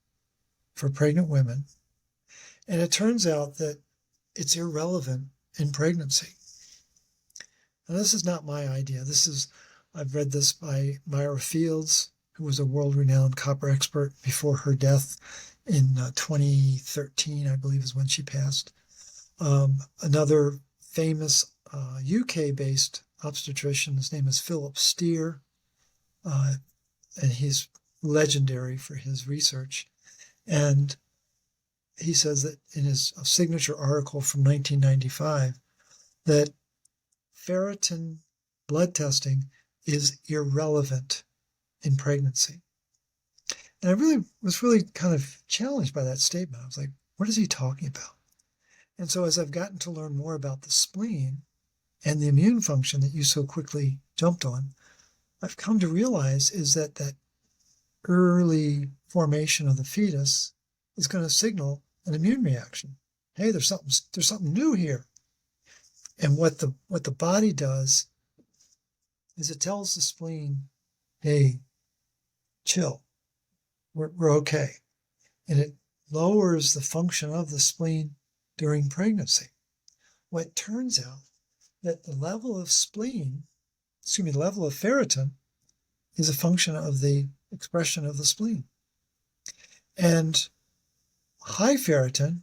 for pregnant women. And it turns out that it's irrelevant in pregnancy. Now, this is not my idea. I've read this by Myra Fields, who was a world-renowned copper expert before her death in 2013, I believe is when she passed. Another famous UK-based obstetrician, his name is Philip Steer, and he's legendary for his research. And he says that in his signature article from 1995 that ferritin blood testing is irrelevant in pregnancy. And I was really kind of challenged by that statement. I was like, what is he talking about? And so as I've gotten to learn more about the spleen and the immune function that you so quickly jumped on, I've come to realize is that early formation of the fetus is going to signal an immune reaction. Hey, there's something new here. And what the body does is it tells the spleen, hey, chill, we're okay. And it lowers the function of the spleen during pregnancy. Well, it turns out that the level of ferritin is a function of the expression of the spleen. And high ferritin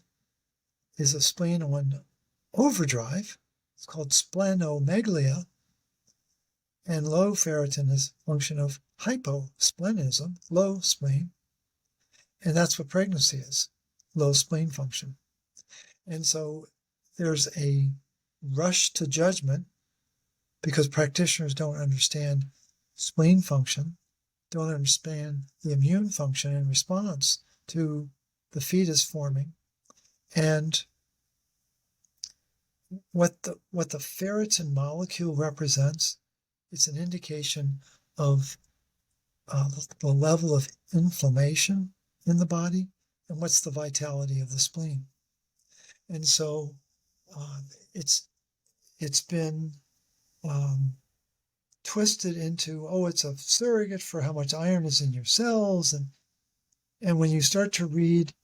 is a spleen on overdrive. It's called splenomegalia. And low ferritin is a function of hyposplenism, low spleen. And that's what pregnancy is, low spleen function. And so there's a rush to judgment because practitioners don't understand spleen function, don't understand the immune function in response to the fetus forming. And what the ferritin molecule represents, it's an indication of the level of inflammation in the body and what's the vitality of the spleen. And so it's been twisted into, it's a surrogate for how much iron is in your cells. And when you start to read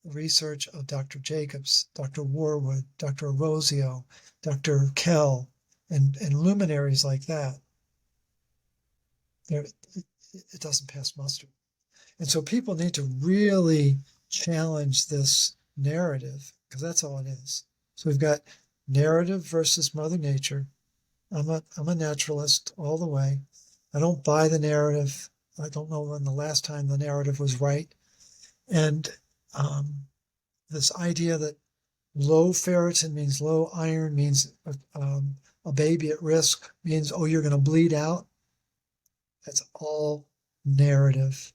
research of Dr. Jacobs, Dr. Warwood, Dr. Orozio, Dr. Kell, and luminaries like that, it doesn't pass muster. And so people need to really challenge this narrative, because that's all it is. So we've got narrative versus Mother Nature. I'm a naturalist all the way. I don't buy the narrative. I don't know when the last time the narrative was right. And this idea that low ferritin means low iron, means a baby at risk, means, oh, you're going to bleed out. That's all narrative.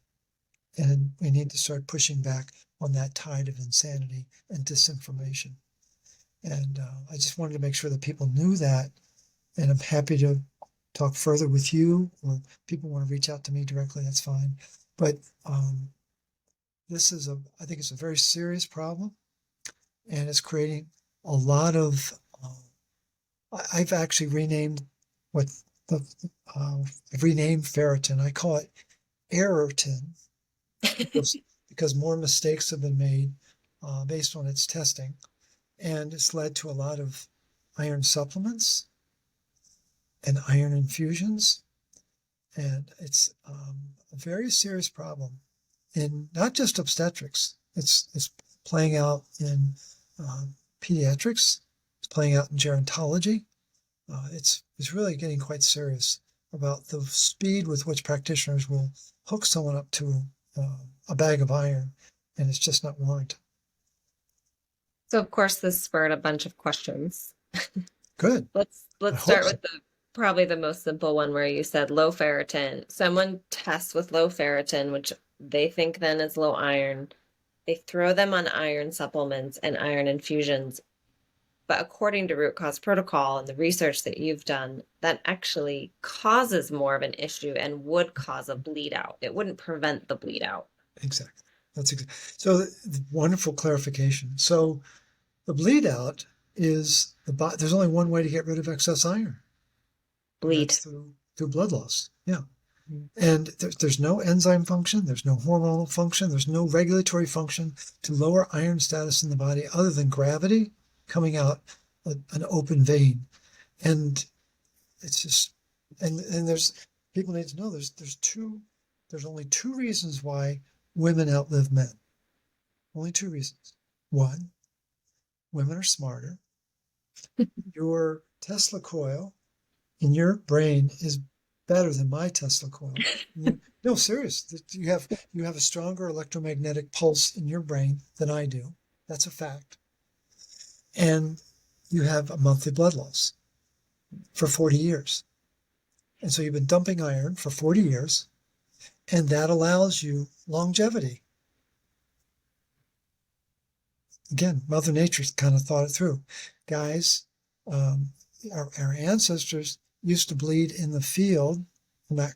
And we need to start pushing back on that tide of insanity and disinformation. And I just wanted to make sure that people knew that. And I'm happy to talk further with you, or people want to reach out to me directly, that's fine. But I think it's a very serious problem, and it's creating a lot of, I've actually renamed I've renamed ferritin. I call it errortin, because more mistakes have been made based on its testing. And it's led to a lot of iron supplements and iron infusions. And it's a very serious problem in not just obstetrics. It's playing out in pediatrics. It's playing out in gerontology. It's really getting quite serious about the speed with which practitioners will hook someone up to a bag of iron, and it's just not warranted. So of course this spurred a bunch of questions. Good. Let's start with probably the most simple one, where you said low ferritin. Someone tests with low ferritin, which they think then is low iron. They throw them on iron supplements and iron infusions. But according to Root Cause Protocol and the research that you've done, that actually causes more of an issue and would cause a bleed out. It wouldn't prevent the bleed out. Exactly. That's exactly. So wonderful clarification. So the bleed out is there's only one way to get rid of excess iron. Bleed. That's through blood loss. Yeah. And there's no enzyme function, there's no hormonal function, there's no regulatory function to lower iron status in the body other than gravity coming out an open vein. And it's just, and there's, people need to know there's only two reasons why women outlive men. Only two reasons. One, women are smarter. Your Tesla coil in your brain is better than my Tesla coil. No, serious. You have a stronger electromagnetic pulse in your brain than I do. That's a fact. And you have a monthly blood loss for 40 years. And so you've been dumping iron for 40 years, and that allows you longevity. Again, Mother Nature's kind of thought it through. Guys, our ancestors used to bleed in the field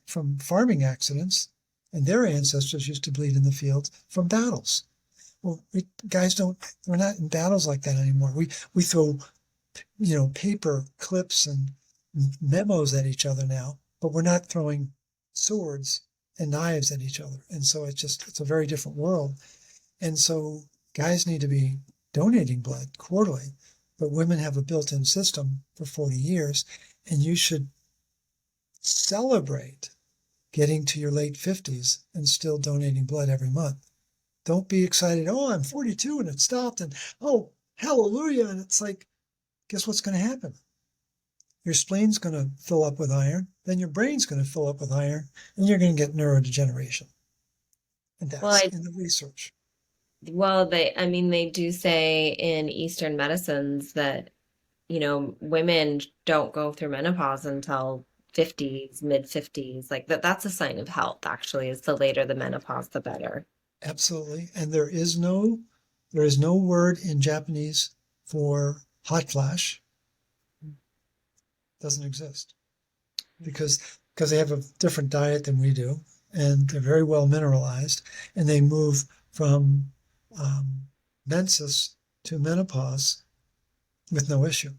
from farming accidents, and their ancestors used to bleed in the fields from battles. Well, we're not in battles like that anymore. We throw, paper clips and memos at each other now, but we're not throwing swords and knives at each other. And so it's a very different world. And so guys need to be donating blood quarterly, but women have a built-in system for 40 years, and you should celebrate getting to your late 50s and still donating blood every month. Don't be excited, oh, I'm 42 and it stopped, and oh, hallelujah. And it's like, guess what's going to happen? Your spleen's going to fill up with iron, then your brain's going to fill up with iron, and you're going to get neurodegeneration. And that's in the research. Well, they do say in Eastern medicines that, women don't go through menopause until 50s, mid 50s. Like that's a sign of health, actually, is the later the menopause, the better. Absolutely. And there is no word in Japanese for hot flash. Doesn't exist because they have a different diet than we do, and they're very well mineralized, and they move from menses to menopause with no issue.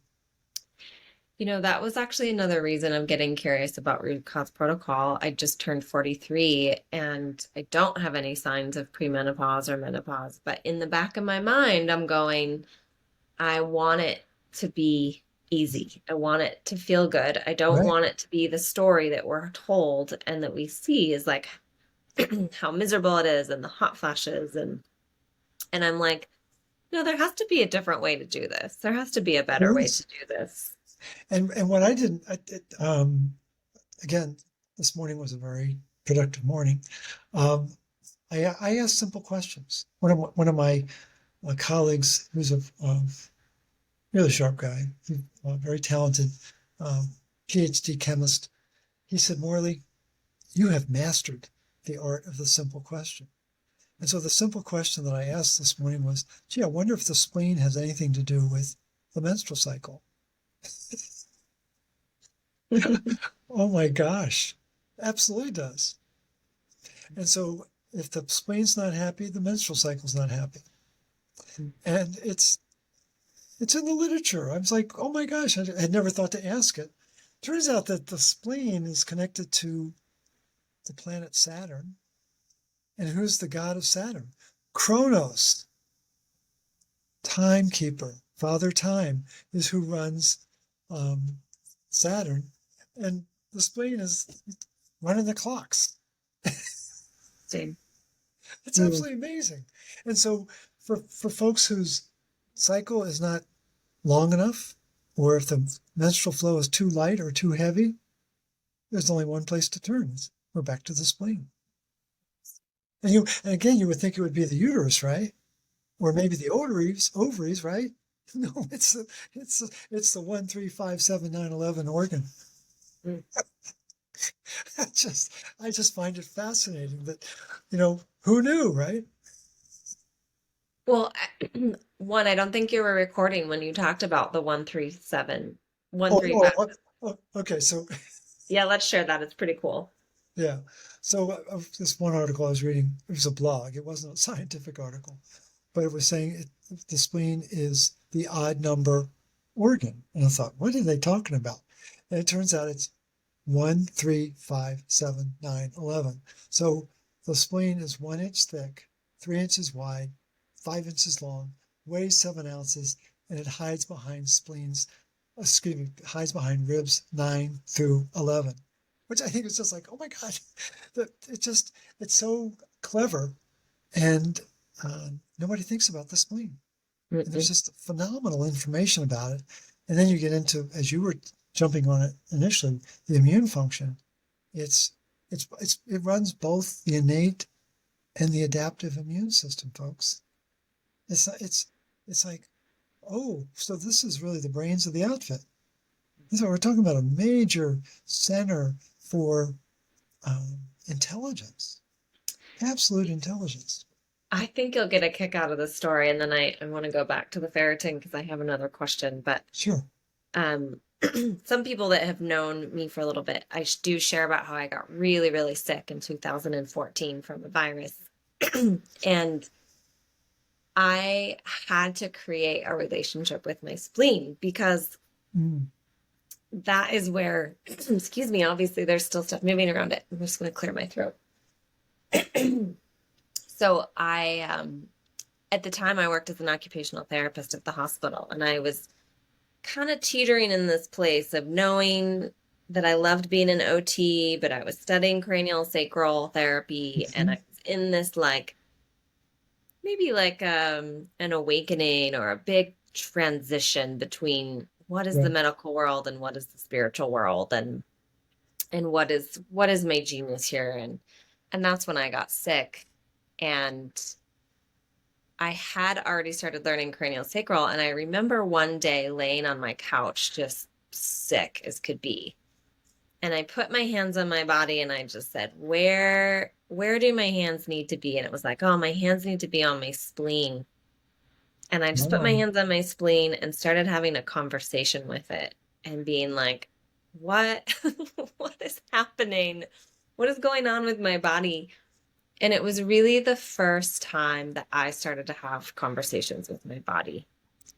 That was actually another reason I'm getting curious about Root Cause Protocol. I just turned 43 and I don't have any signs of premenopause or menopause, but in the back of my mind, I'm going, I want it to be easy. I want it to feel good. I don't want it to be the story that we're told and that we see is like how miserable it is and the hot flashes. And I'm like, no, there has to be a different way to do this. There has to be a better way to do this. And what I did, again, this morning was a very productive morning. I asked simple questions. One of my colleagues who's a really sharp guy, very talented PhD chemist. He said, Morley, you have mastered the art of the simple question. And so the simple question that I asked this morning was, gee, I wonder if the spleen has anything to do with the menstrual cycle. Oh my gosh, absolutely does. And so if the spleen's not happy, the menstrual cycle's not happy. And it's in the literature. I was like, oh my gosh, I had never thought to ask it. Turns out that the spleen is connected to the planet Saturn. And who's the god of Saturn? Kronos, timekeeper, Father Time, is who runs Saturn. And the spleen is running the clocks. Same. It's absolutely amazing. And so for folks whose cycle is not long enough, or if the menstrual flow is too light or too heavy, there's only one place to turn. We're back to the spleen. And again, you would think it would be the uterus, right? Or maybe the ovaries, right? No, it's the 1, 3, 5, 7, 9, 11 organ. Mm. I just find it fascinating that, who knew, right? Well, one, I don't think you were recording when you talked about the 137, 135. Okay, so Yeah, let's share that. It's pretty cool. yeah. So this one article I was reading, it was a blog. It wasn't a scientific article, but it was saying the spleen is the odd number organ. And I thought, what are they talking about? And it turns out it's 1, 3, 5, 7, 9, 11. So the spleen is 1 inch thick, 3 inches wide, 5 inches long, weighs 7 ounces, and it hides behind ribs 9 through 11, which I think is just like, oh my God, it's so clever. And nobody thinks about the spleen. And there's just phenomenal information about it. And then you get into, as you were jumping on it initially, the immune function. It runs both the innate and the adaptive immune system, folks. It's like, oh, so this is really the brains of the outfit. So we're talking about a major center for intelligence, absolute intelligence. I think you'll get a kick out of the story, and then I want to go back to the ferritin because I have another question. But sure. Some people that have known me for a little bit, I do share about how I got really, really sick in 2014 from a virus. And I had to create a relationship with my spleen because that is where, excuse me, obviously there's still stuff moving around it. I'm just going to clear my throat. So at the time I worked as an occupational therapist at the hospital, and I was kind of teetering in this place of knowing that I loved being an OT, but I was studying cranial sacral therapy, and I was in this maybe an awakening or a big transition between what is the medical world and what is the spiritual world, and what is my genius here, and that's when I got sick. And I had already started learning cranial sacral, and I remember one day laying on my couch just sick as could be. And I put my hands on my body and I just said, where do my hands need to be? And it was like, oh, my hands need to be on my spleen. And I just put my hands on my spleen and started having a conversation with it and being like, what is happening? What is going on with my body? And it was really the first time that I started to have conversations with my body.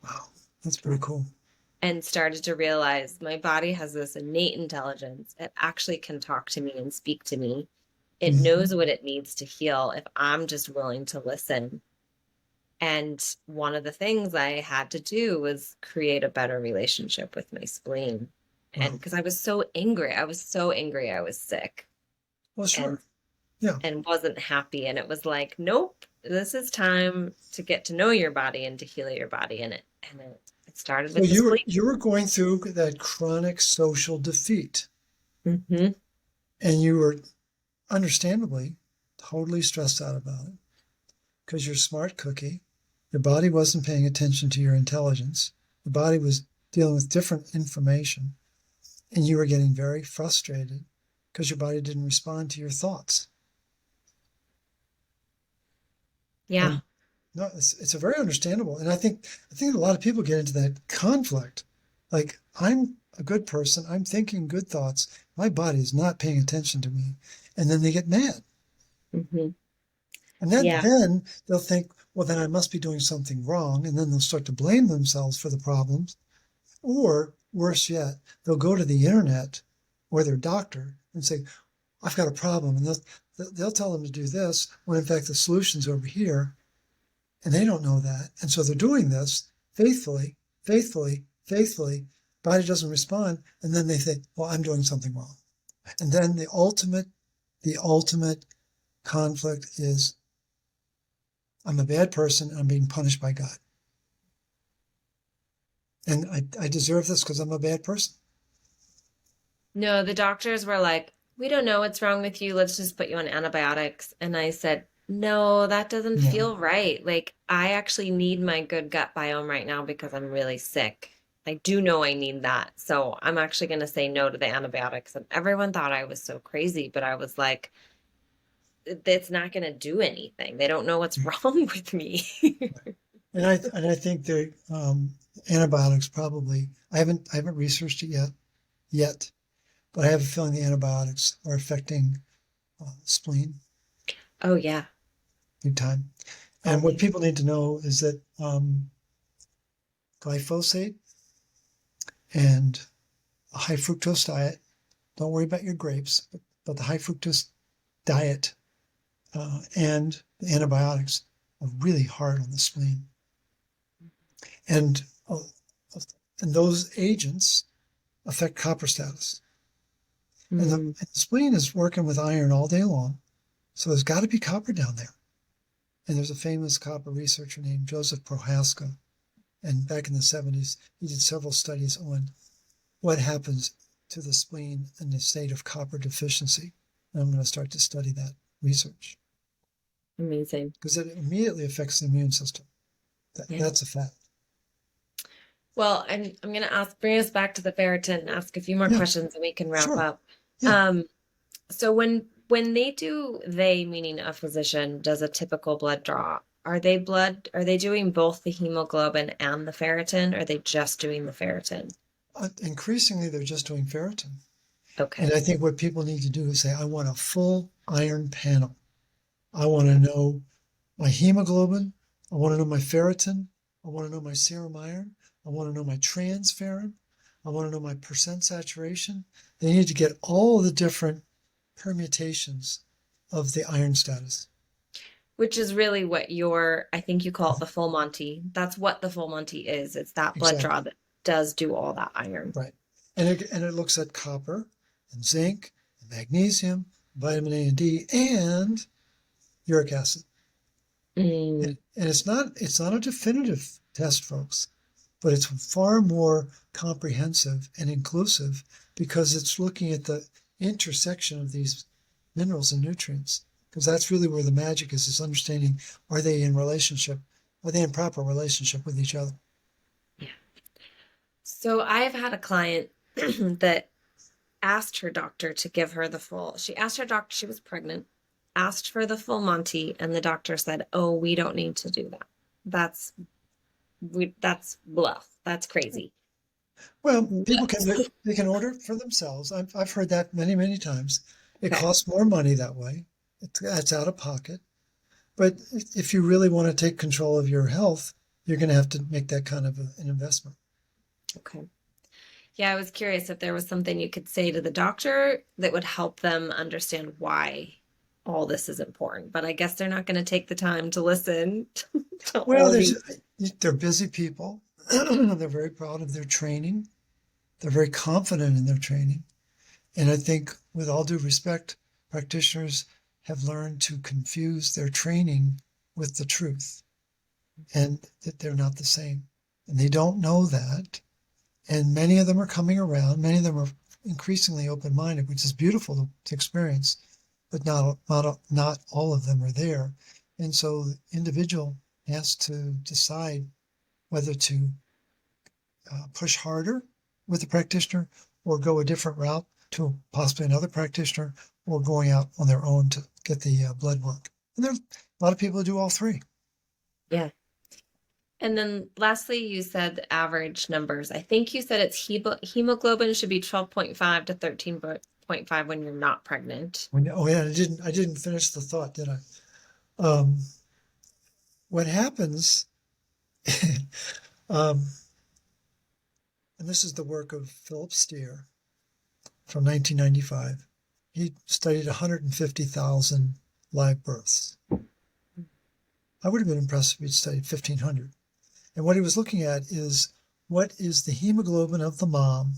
Wow, that's pretty cool. And started to realize my body has this innate intelligence. It actually can talk to me and speak to me. It knows what it needs to heal if I'm just willing to listen. And one of the things I had to do was create a better relationship with my spleen. Wow. And because I was so angry. I was sick. Well, sure. Yeah. And wasn't happy. And it was like, nope, this is time to get to know your body and to heal your body. And it started with you were going through that chronic social defeat. Mm-hmm. And you were understandably totally stressed out about it because you're a smart cookie Your body wasn't paying attention to your intelligence. The body was dealing with different information, and you were getting very frustrated because your body didn't respond to your thoughts. Yeah. And no, it's a very understandable. And I think a lot of people get into that conflict. Like, I'm a good person. I'm thinking good thoughts. My body is not paying attention to me. And then they get mad. Mm-hmm. And then, Yeah. then they'll think, well, then I must be doing something wrong. And then they'll start to blame themselves for the problems. Or worse yet, they'll go to the internet or their doctor and say, I've got a problem. And they'll tell them to do this when in fact the solution's over here. And they don't know that. And so they're doing this faithfully. Body doesn't respond. And then they think, well, I'm doing something wrong. And then the ultimate conflict is, I'm a bad person. I'm being punished by God. And I deserve this because I'm a bad person. No, the doctors were like, we don't know what's wrong with you. Let's just put you on antibiotics. And I said, no, that doesn't No. feel right. Like, I actually need my good gut biome right now because I'm really sick. I do know I need that. So I'm actually going to say no to the antibiotics. And everyone thought I was so crazy, but I was like, it's not going to do anything. They don't know what's wrong with me. And I think the antibiotics probably, I haven't researched it yet, but I have a feeling the antibiotics are affecting spleen Oh, yeah. big time. And what people need to know is that glyphosate and a high fructose diet, don't worry about your grapes, but the high fructose diet and the antibiotics are really hard on the spleen. And those agents affect copper status. And the spleen is working with iron all day long. So there's got to be copper down there. And there's a famous copper researcher named Joseph Prohaska. And back in the 70s, he did several studies on what happens to the spleen in the state of copper deficiency. And I'm going to start to study that research. Amazing. Because it immediately affects the immune system. That's a fact. Well, I'm going to bring us back to the ferritin and ask a few more questions and we can wrap up. Yeah. So when they, meaning a physician, does a typical blood draw, are they doing both the hemoglobin and the ferritin, or are they just doing the ferritin? Increasingly, they're just doing ferritin. Okay. And I think what people need to do is say, I want a full iron panel. I want to know my hemoglobin. I want to know my ferritin. I want to know my serum iron. I want to know my transferrin. I want to know my percent saturation. They need to get all the different permutations of the iron status. Which is really what I think you call it the full Monty. That's what the full Monty is. It's that blood draw that does do all that iron. Right. And it looks at copper and zinc and magnesium, vitamin A and D, and uric acid. And it's not a definitive test, folks, but it's far more comprehensive and inclusive because it's looking at the intersection of these minerals and nutrients. Because that's really where the magic is understanding, are they in proper relationship with each other? Yeah. So I've had a client that asked her doctor to give her she asked her doctor, she was pregnant, asked for the full Monty, and the doctor said, oh, we don't need to do that. That's bluff. That's crazy. Well, people can order it for themselves. I've heard that many, many times. It costs more money that way. It's out of pocket. But if you really want to take control of your health, you're going to have to make that kind of an investment. Okay. Yeah, I was curious if there was something you could say to the doctor that would help them understand why all this is important. But I guess they're not going to take the time to listen. Well, they're busy people. They're very proud of their training. They're very confident in their training. And I think, with all due respect, practitioners have learned to confuse their training with the truth, and that they're not the same. And they don't know that. And many of them are coming around. Many of them are increasingly open-minded, which is beautiful to experience, but not all of them are there. And so individual has to decide whether to push harder with the practitioner or go a different route to possibly another practitioner or going out on their own to get the blood work. And there's a lot of people who do all three. Yeah. And then lastly, you said average numbers. I think you said it's hemoglobin should be 12.5 to 13.5 when you're not pregnant. Oh yeah, I didn't finish the thought, did I? What happens, and this is the work of Philip Steer from 1995. He studied 150,000 live births. I would have been impressed if he'd studied 1,500. And what he was looking at is what is the hemoglobin of the mom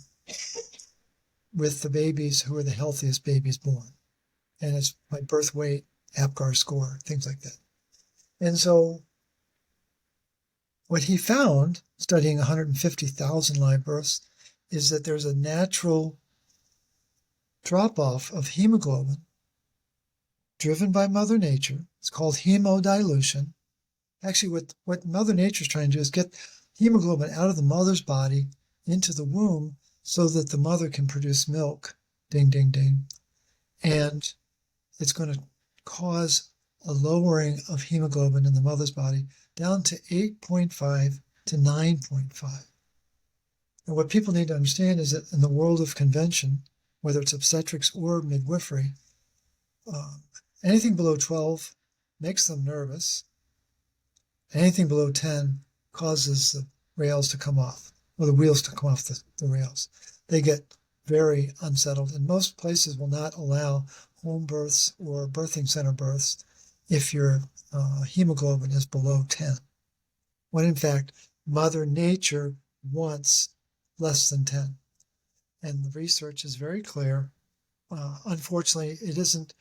with the babies who are the healthiest babies born. And it's like birth weight, APGAR score, things like that. And so what he found, studying 150,000 live births, is that there's a natural drop-off of hemoglobin driven by Mother Nature. It's called hemodilution. Actually, what Mother Nature is trying to do is get hemoglobin out of the mother's body into the womb so that the mother can produce milk. Ding, ding, ding. And it's going to cause a lowering of hemoglobin in the mother's body down to 8.5 to 9.5. And what people need to understand is that in the world of convention, whether it's obstetrics or midwifery, anything below 12 makes them nervous. Anything below 10 causes the rails to come off, or the wheels to come off the rails. They get very unsettled, and most places will not allow home births or birthing center births if your hemoglobin is below 10, when in fact Mother Nature wants less than 10. And the research is very clear. Unfortunately, it isn't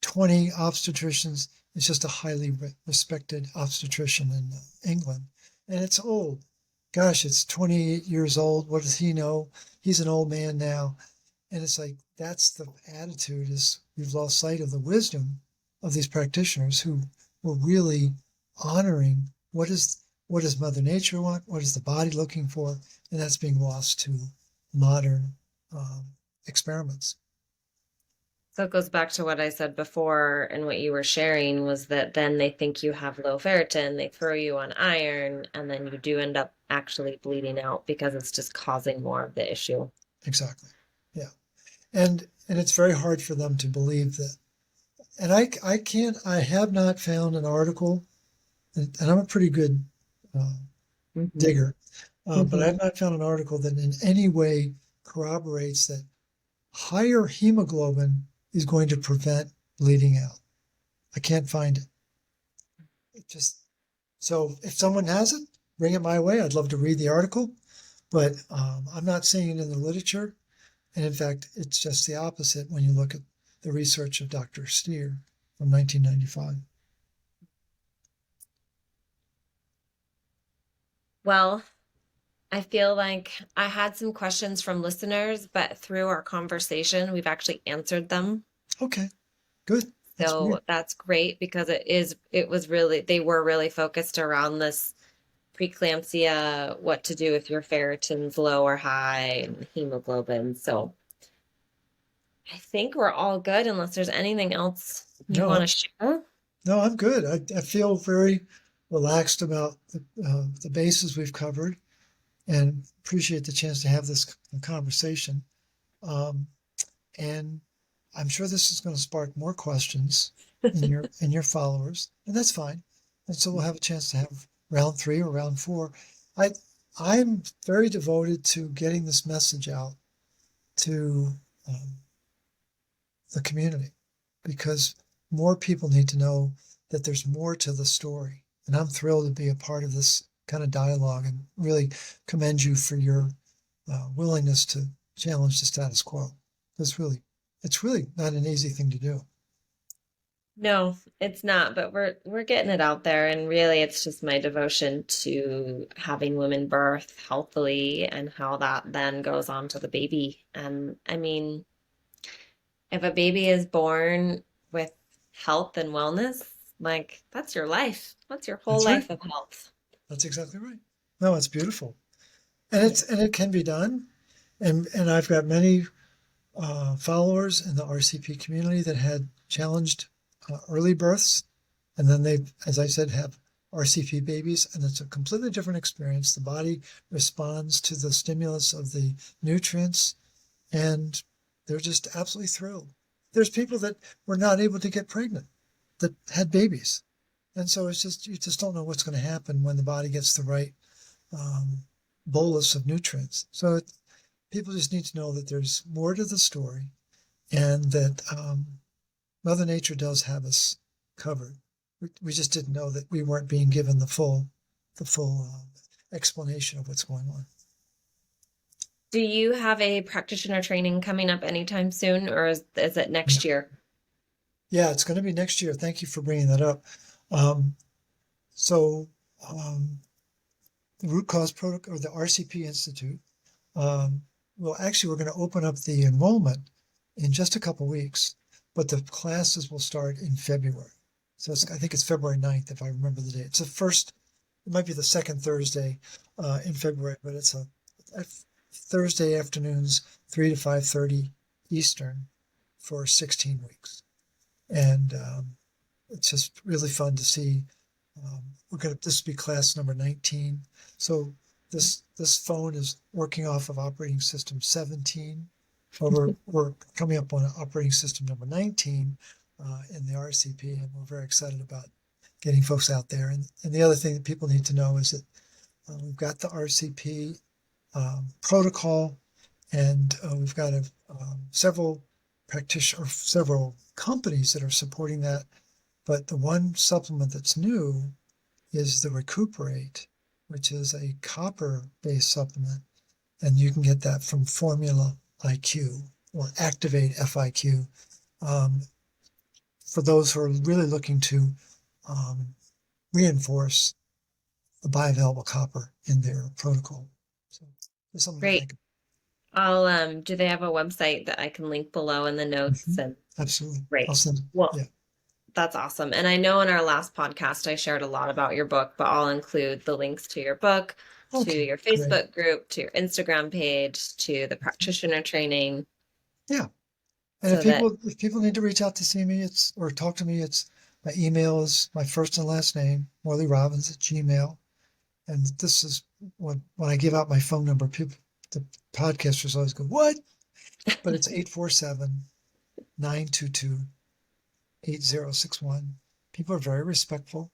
20 obstetricians. It's just a highly respected obstetrician in England. And it's old. Gosh, it's 28 years old. What does he know? He's an old man now. And it's like, that's the attitude, is we've lost sight of the wisdom of these practitioners who were really honoring what does Mother Nature want? What is the body looking for? And that's being lost to modern experiments. So it goes back to what I said before, and what you were sharing was that then they think you have low ferritin, they throw you on iron, and then you do end up actually bleeding out because it's just causing more of the issue. Exactly. Yeah. And it's very hard for them to believe that. And I have not found an article, and I'm a pretty good digger, but I've not found an article that in any way corroborates that higher hemoglobin is going to prevent bleeding out. I can't find it. So if someone has it, bring it my way. I'd love to read the article, but I'm not seeing it in the literature. And in fact, it's just the opposite when you look at the research of Dr. Steer from 1995. Well, I feel like I had some questions from listeners, but through our conversation, we've actually answered them. Okay, good. That's great, because they were really focused around this preeclampsia, what to do if your ferritin's low or high, and hemoglobin. So I think we're all good unless there's anything else you want to share. No, I'm good. I feel very relaxed about the bases we've covered, and appreciate the chance to have this conversation. And I'm sure this is going to spark more questions in your followers, and that's fine. And so we'll have a chance to have round 3 or round 4. I'm very devoted to getting this message out to the community, because more people need to know that there's more to the story. And I'm thrilled to be a part of this kind of dialogue, and really commend you for your willingness to challenge the status quo. It's really not an easy thing to do. No, it's not, but we're getting it out there, and really it's just my devotion to having women birth healthily and how that then goes on to the baby. And I mean, if a baby is born with health and wellness, Like, that's your life. That's your whole That's right. life of health. That's exactly right. No, it's beautiful. And it can be done. And I've got many followers in the RCP community that had challenged early births. And then they, as I said, have RCP babies. And it's a completely different experience. The body responds to the stimulus of the nutrients. And they're just absolutely thrilled. There's people that were not able to get pregnant that had babies. And so it's just, you just don't know what's going to happen when the body gets the right bolus of nutrients. So people just need to know that there's more to the story and that Mother Nature does have us covered. We just didn't know that we weren't being given the full explanation of what's going on. Do you have a practitioner training coming up anytime soon, or is it next year? Yeah, it's going to be next year. Thank you for bringing that up. The Root Cause Protocol, or the RCP Institute, we're going to open up the enrollment in just a couple weeks, but the classes will start in February. So I think it's February 9th, if I remember the date. It's it might be the second Thursday in February, but it's a Thursday afternoons, 3 to 5:30 Eastern for 16 weeks. And it's just really fun to see. This will be class number 19. So this phone is working off of operating system 17. But we're coming up on operating system number 19 in the RCP, and we're very excited about getting folks out there. And the other thing that people need to know is that we've got the RCP protocol, and we've got several practitioners, or several companies that are supporting that. But the one supplement that's new is the Recuperate, which is a copper-based supplement, and you can get that from Formula IQ or Activate FIQ for those who are really looking to reinforce the bioavailable copper in their protocol. So there's something to think about. Do they have a website that I can link below in the notes? Mm-hmm. And absolutely. Great. I'll send, well, yeah. That's awesome. And I know in our last podcast, I shared a lot about your book, but I'll include the links to your book, to your Facebook group, to your Instagram page, to the practitioner training. Yeah. And if people need to reach out to see me, or talk to me, my email is my first and last name, Morley Robbins @gmail. And this is when I give out my phone number, the podcasters always go, "What?" But it's 847-922-8061. People are very respectful,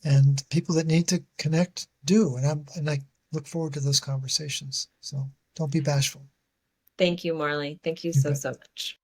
and people that need to connect do. And I look forward to those conversations. So don't be bashful. Thank you, Morley. Thank you so much.